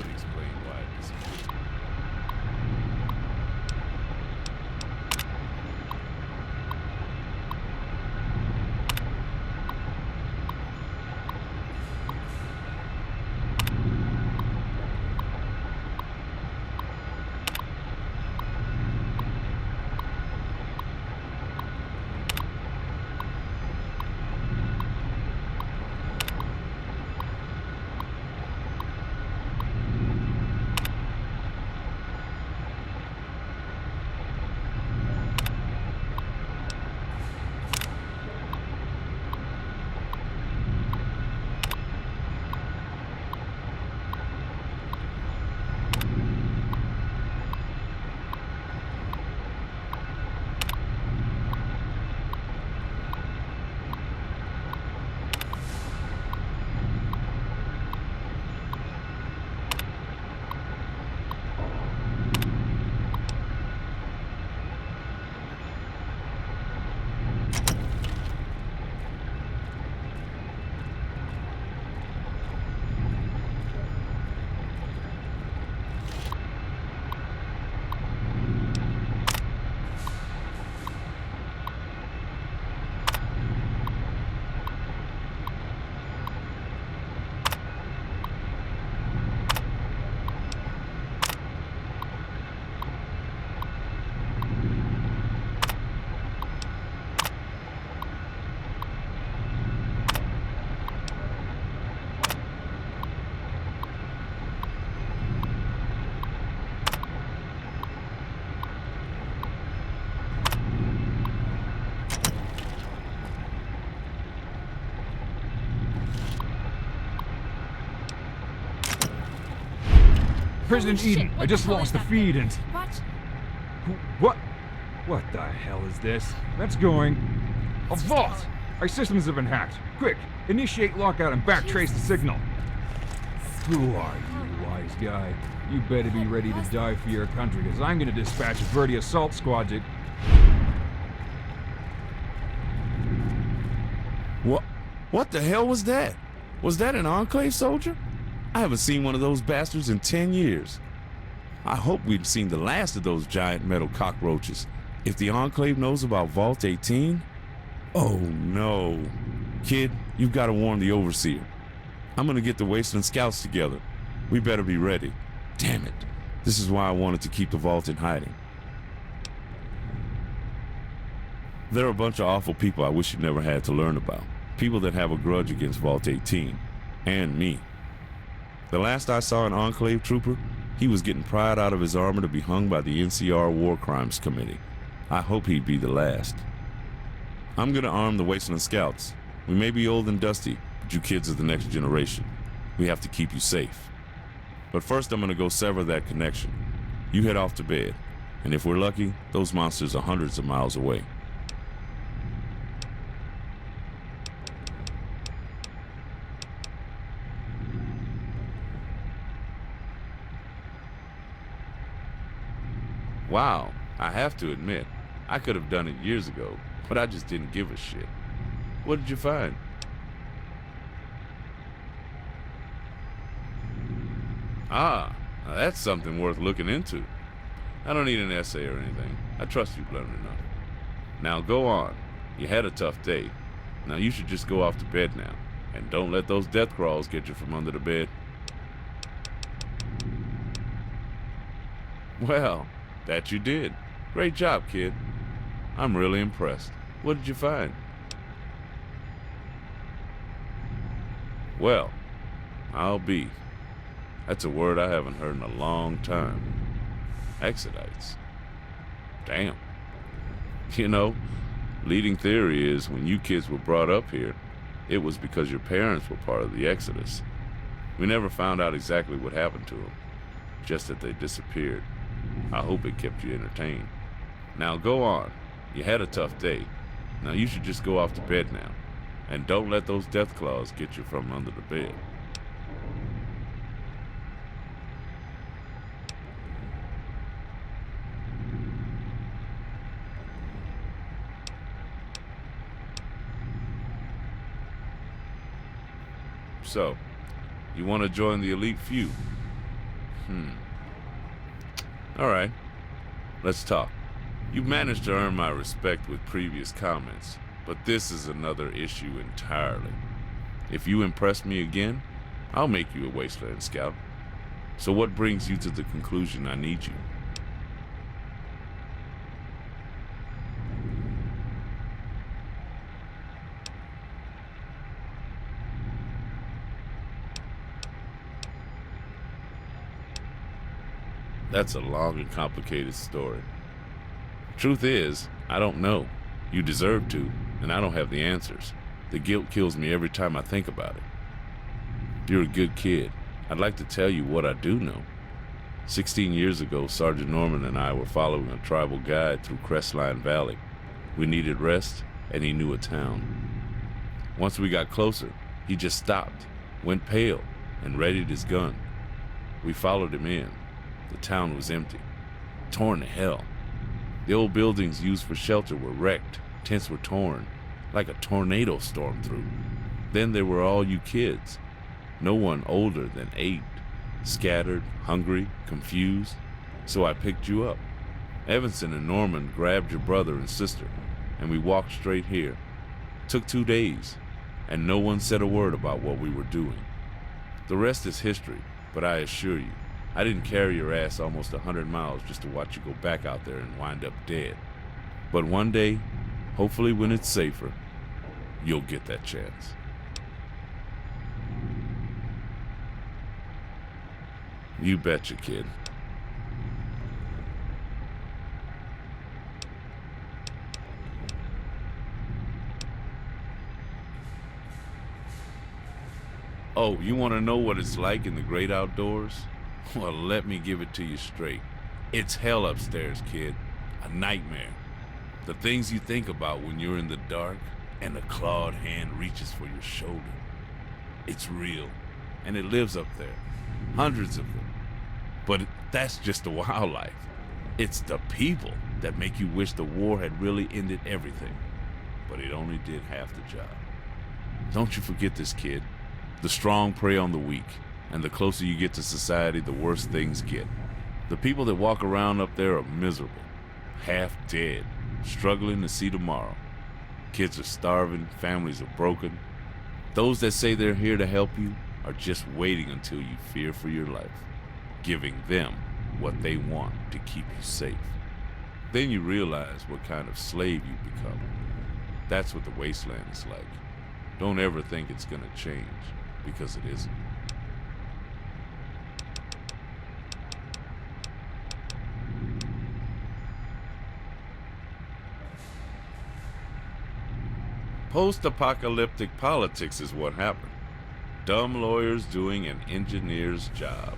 would explain why it disappeared. President Holy shit, Eden, what I the just hell lost is the that feed thing? and... What? What? What the hell is this? That's going... A vault! Our systems have been hacked. Quick, initiate lockout and backtrace the signal. Who are you, wise guy? You better be ready to die for your country, because I'm gonna dispatch a Verdi assault squad to... What the hell was that? Was that an Enclave soldier? I haven't seen one of those bastards in 10 years. I hope we've seen the last of those giant metal cockroaches. If the Enclave knows about Vault 18... Oh no. Kid, you've got to warn the Overseer. I'm gonna get the Wasteland Scouts together. We better be ready. Damn it. This is why I wanted to keep the Vault in hiding. There are a bunch of awful people I wish you never had to learn about. People that have a grudge against Vault 18. And me. The last I saw an Enclave trooper, he was getting pried out of his armor to be hung by the NCR War Crimes Committee. I hope he'd be the last. I'm gonna arm the Wasteland Scouts. We may be old and dusty, but you kids are the next generation. We have to keep you safe. But first I'm gonna go sever that connection. You head off to bed, and if we're lucky, those monsters are hundreds of miles away. Wow, I have to admit, I could have done it years ago, but I just didn't give a shit. What did you find? Ah, now that's something worth looking into. I don't need an essay or anything. I trust you've learned enough. Now go on. You had a tough day. Now you should just go off to bed now. And don't let those death crawls get you from under the bed. Well, that you did. Great job, kid. I'm really impressed. What did you find? Well, I'll be. That's a word I haven't heard in a long time. Exodites. Damn. You know, leading theory is when you kids were brought up here, it was because your parents were part of the Exodus. We never found out exactly what happened to them, just that they disappeared. I hope it kept you entertained. Now go on. You had a tough day. Now you should just go off to bed now. And don't let those death claws get you from under the bed. So, you want to join the elite few? All right, let's talk. You've managed to earn my respect with previous comments, but this is another issue entirely. If you impress me again, I'll make you a Wasteland Scout. So what brings you to the conclusion I need you? That's a long and complicated story. Truth is, I don't know. You deserve to, and I don't have the answers. The guilt kills me every time I think about it. You're a good kid. I'd like to tell you what I do know. 16 years ago, Sergeant Norman and I were following a tribal guide through Crestline Valley. We needed rest, and he knew a town. Once we got closer, he just stopped, went pale, and readied his gun. We followed him in. The town was empty, torn to hell. The old buildings used for shelter were wrecked, tents were torn, like a tornado stormed through. Then there were all you kids, no one older than 8, scattered, hungry, confused. So I picked you up. Evanson and Norman grabbed your brother and sister, and we walked straight here. Took 2 days, and no one said a word about what we were doing. The rest is history, but I assure you, I didn't carry your ass almost 100 miles just to watch you go back out there and wind up dead. But one day, hopefully when it's safer, you'll get that chance. You betcha, kid. Oh, you want to know what it's like in the great outdoors? Well, let me give it to you straight. It's hell upstairs, kid. A nightmare. The things you think about when you're in the dark and a clawed hand reaches for your shoulder. It's real, and it lives up there. Hundreds of them. But that's just the wildlife. It's the people that make you wish the war had really ended everything. But it only did half the job. Don't you forget this, kid. The strong prey on the weak. And the closer you get to society, the worse things get. The people that walk around up there are miserable, half dead, struggling to see tomorrow. Kids are starving, families are broken. Those that say they're here to help you are just waiting until you fear for your life, giving them what they want to keep you safe. Then you realize what kind of slave you become. That's what the wasteland is like. Don't ever think it's gonna change, because it isn't. Post-apocalyptic politics is what happened. Dumb lawyers doing an engineer's job.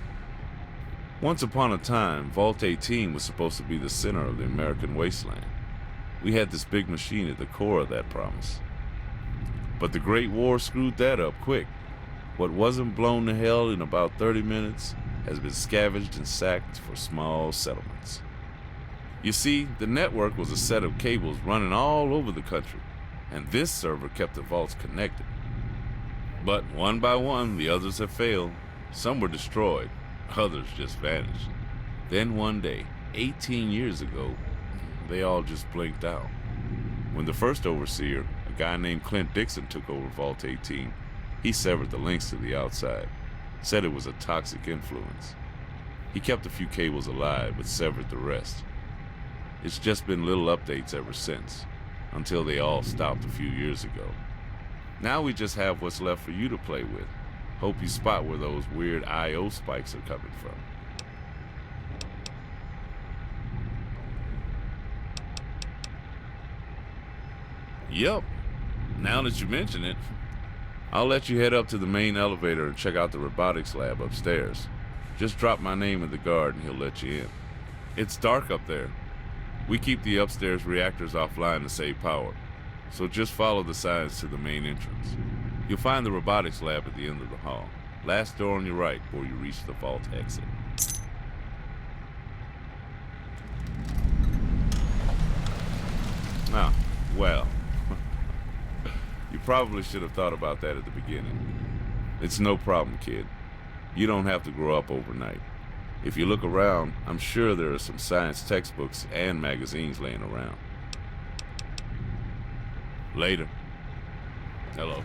Once upon a time, Vault 18 was supposed to be the center of the American wasteland. We had this big machine at the core of that promise. But the Great War screwed that up quick. What wasn't blown to hell in about 30 minutes has been scavenged and sacked for small settlements. You see, the network was a set of cables running all over the country, and this server kept the vaults connected. But one by one, the others have failed. Some were destroyed, others just vanished. Then one day, 18 years ago, they all just blinked out. When the first overseer, a guy named Clint Dixon, took over Vault 18, he severed the links to the outside, said it was a toxic influence. He kept a few cables alive, but severed the rest. It's just been little updates ever since, until they all stopped a few years ago. Now we just have what's left for you to play with. Hope you spot where those weird I/O spikes are coming from. Yup. Now that you mention it, I'll let you head up to the main elevator and check out the robotics lab upstairs. Just drop my name in the guard and he'll let you in. It's dark up there. We keep the upstairs reactors offline to save power, so just follow the signs to the main entrance. You'll find the robotics lab at the end of the hall. Last door on your right before you reach the vault exit. Ah, well. You probably should have thought about that at the beginning. It's no problem, kid. You don't have to grow up overnight. If you look around, I'm sure there are some science textbooks and magazines laying around. Later. Hello.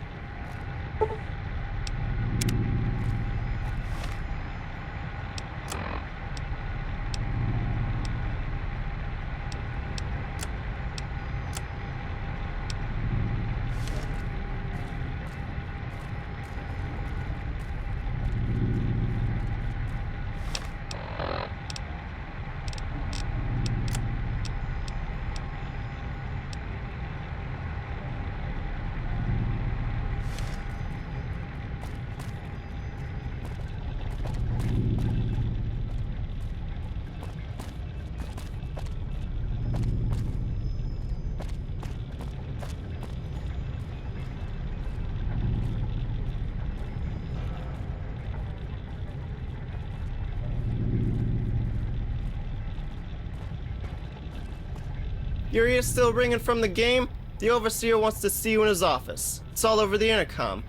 Your ears still ringing from the game? The Overseer wants to see you in his office. It's all over the intercom.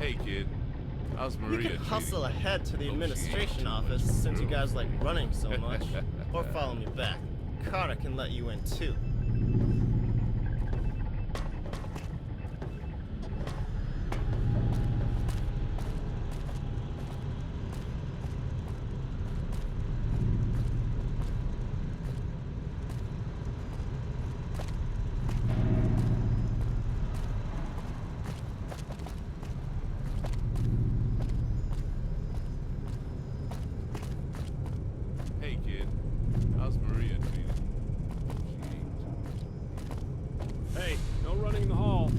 Hey, kid. How's You Maria? can hustle ahead to the administration office since you guys like running so much. Or follow me back. Carter can let you in too. Hey, kid. How's Maria treated? Hey, no running in the hall.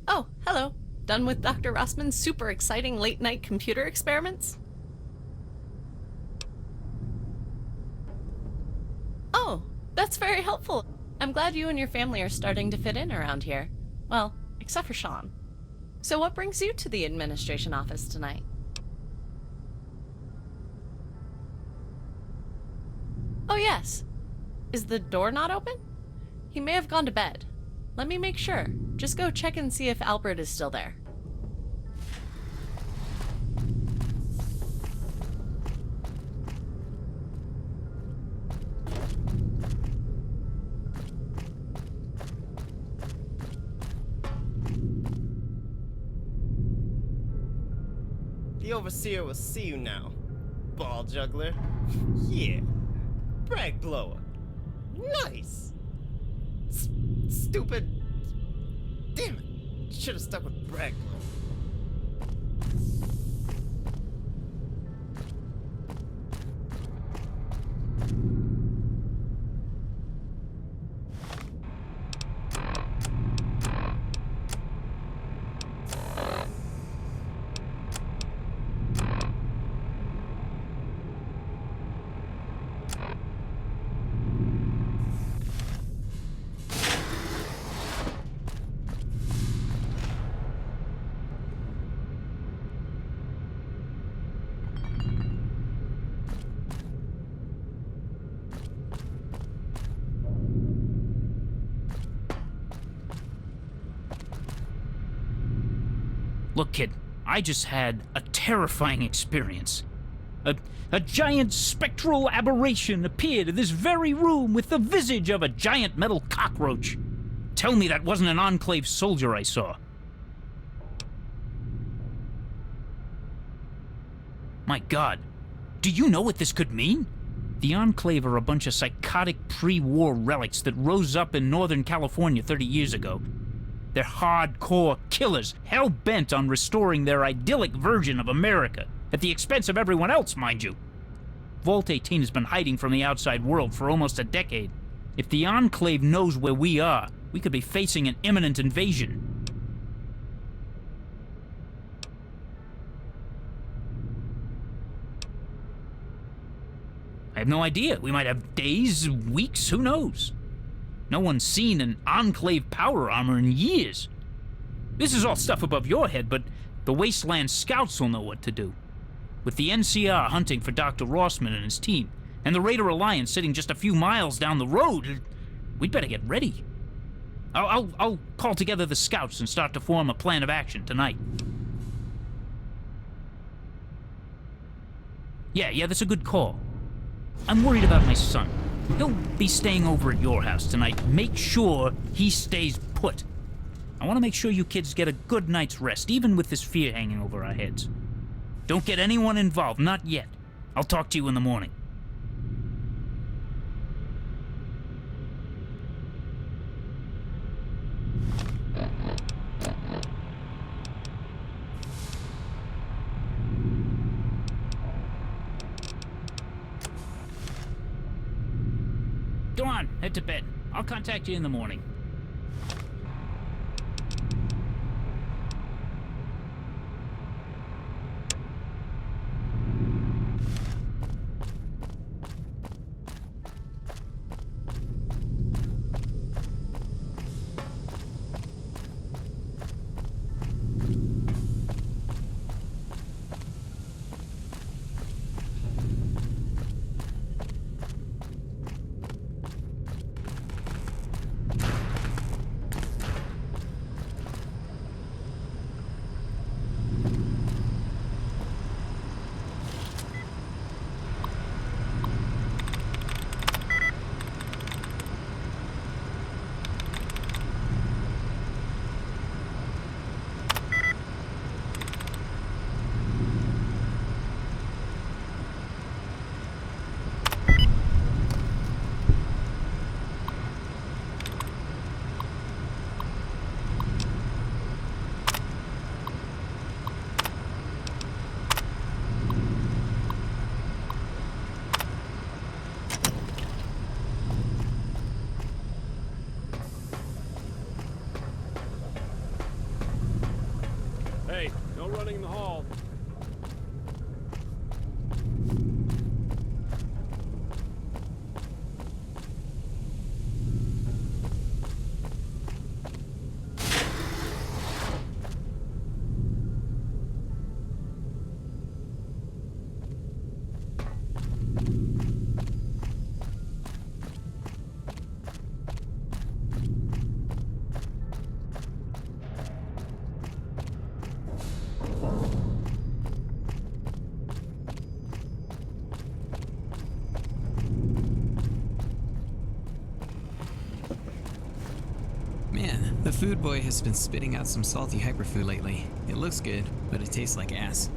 Oh, hello. Done with Dr. Rossman's super exciting late-night computer experiments? Oh, that's very helpful. I'm glad you and your family are starting to fit in around here. Well, except for Sean. So what brings you to the administration office tonight? Oh yes. Is the door not open? He may have gone to bed. Let me make sure. Just go check and see if Albert is still there. The Overseer will see you now. Ball juggler. Yeah. Brag blower. Nice. Stupid. Damn it. Should have stuck with brag blower. Look, kid, I just had a terrifying experience. A giant spectral aberration appeared in this very room with the visage of a giant metal cockroach. Tell me that wasn't an Enclave soldier I saw. My God, do you know what this could mean? The Enclave are a bunch of psychotic pre-war relics that rose up in Northern California 30 years ago. They're hardcore killers, hell-bent on restoring their idyllic version of America, at the expense of everyone else, mind you. Vault 18 has been hiding from the outside world for almost a decade. If the Enclave knows where we are, we could be facing an imminent invasion. I have no idea. We might have days, weeks, who knows? No one's seen an Enclave power armor in years. This is all stuff above your head, but the Wasteland Scouts will know what to do. With the NCR hunting for Dr. Rossman and his team, and the Raider Alliance sitting just a few miles down the road, we'd better get ready. I'll call together the Scouts and start to form a plan of action tonight. Yeah, that's a good call. I'm worried about my son. He'll be staying over at your house tonight. Make sure he stays put. I want to make sure you kids get a good night's rest, even with this fear hanging over our heads. Don't get anyone involved, not yet. I'll talk to you in the morning. Go on, head to bed. I'll contact you in the morning. Hey, no running in the hall. Man, the food boy has been spitting out some salty hyperfood lately. It looks good, but it tastes like ass.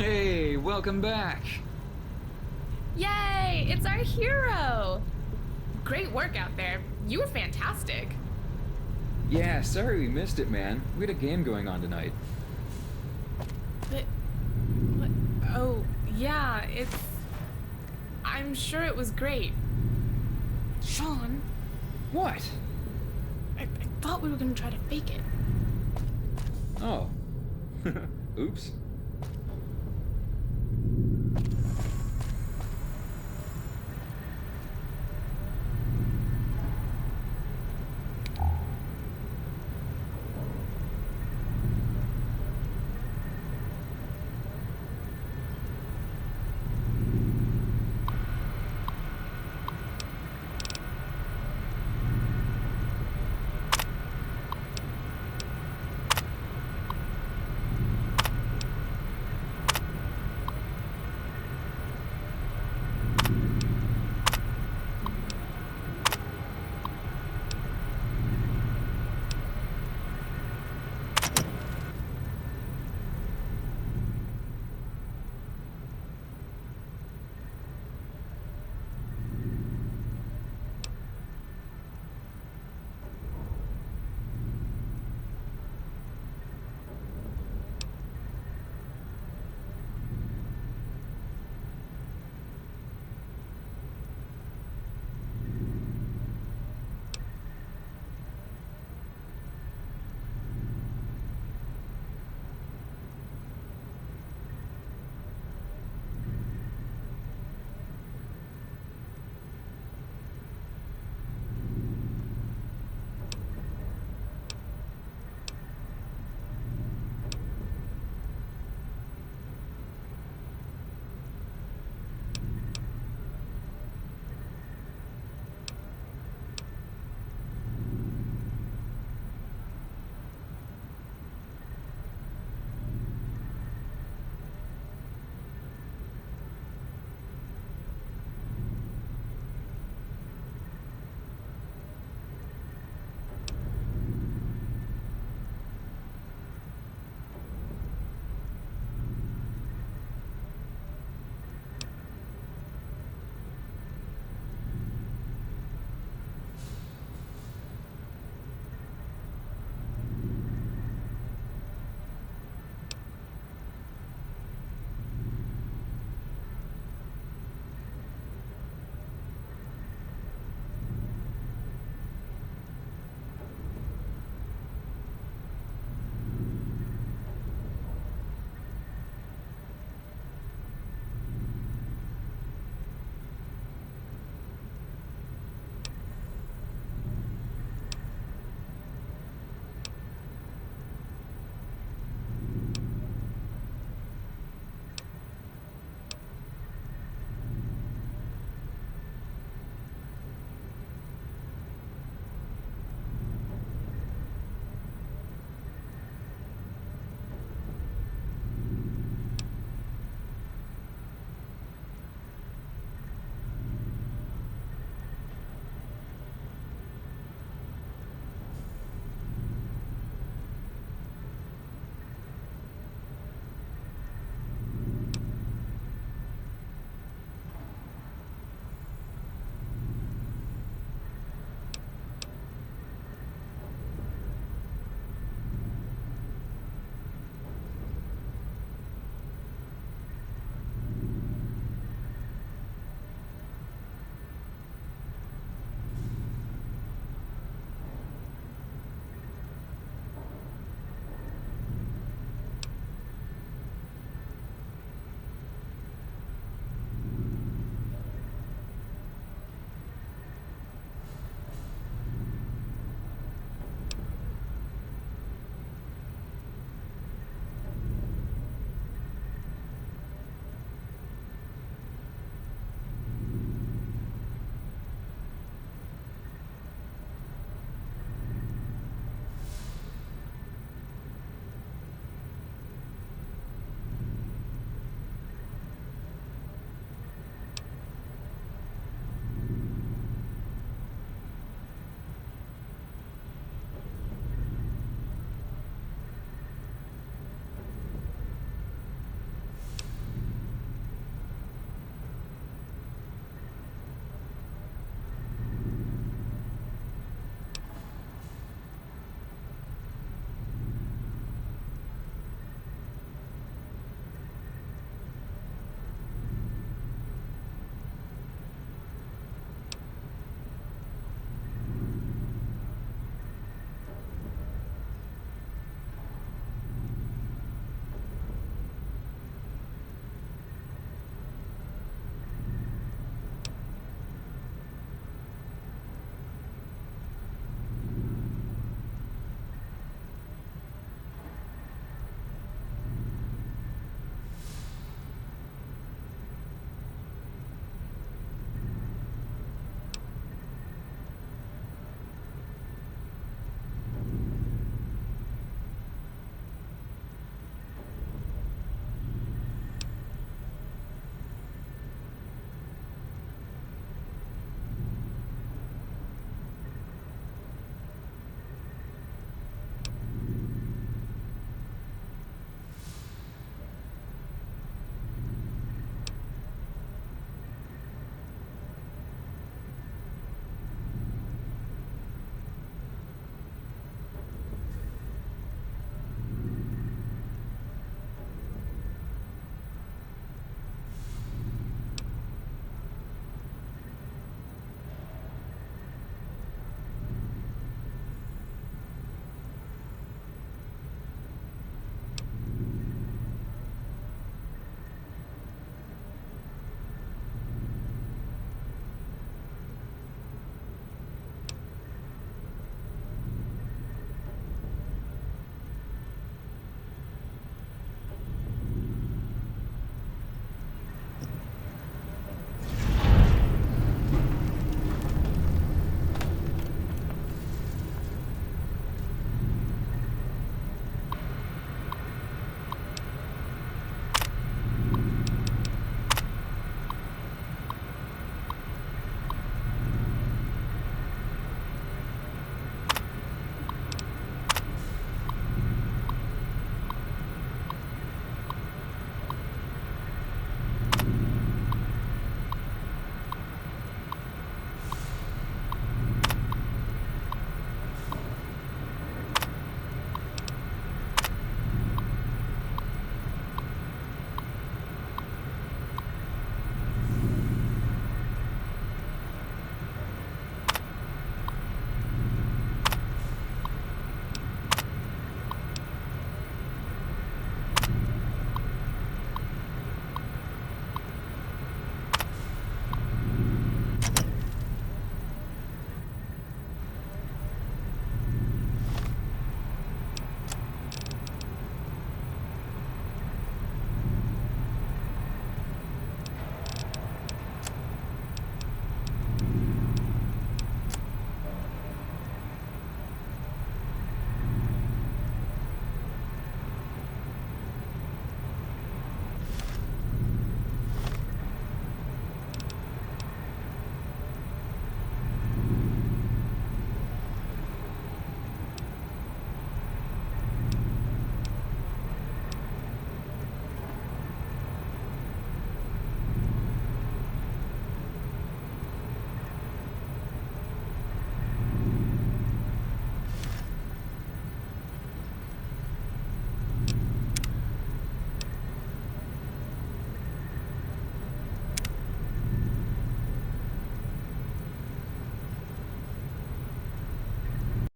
Hey, welcome back. Yay! It's our hero! Great work out there. You were fantastic. Yeah, sorry we missed it, man. We had a game going on tonight. But... What? Oh, yeah, I'm sure it was great. Sean. What? I thought we were gonna try to fake it. Oh. Oops.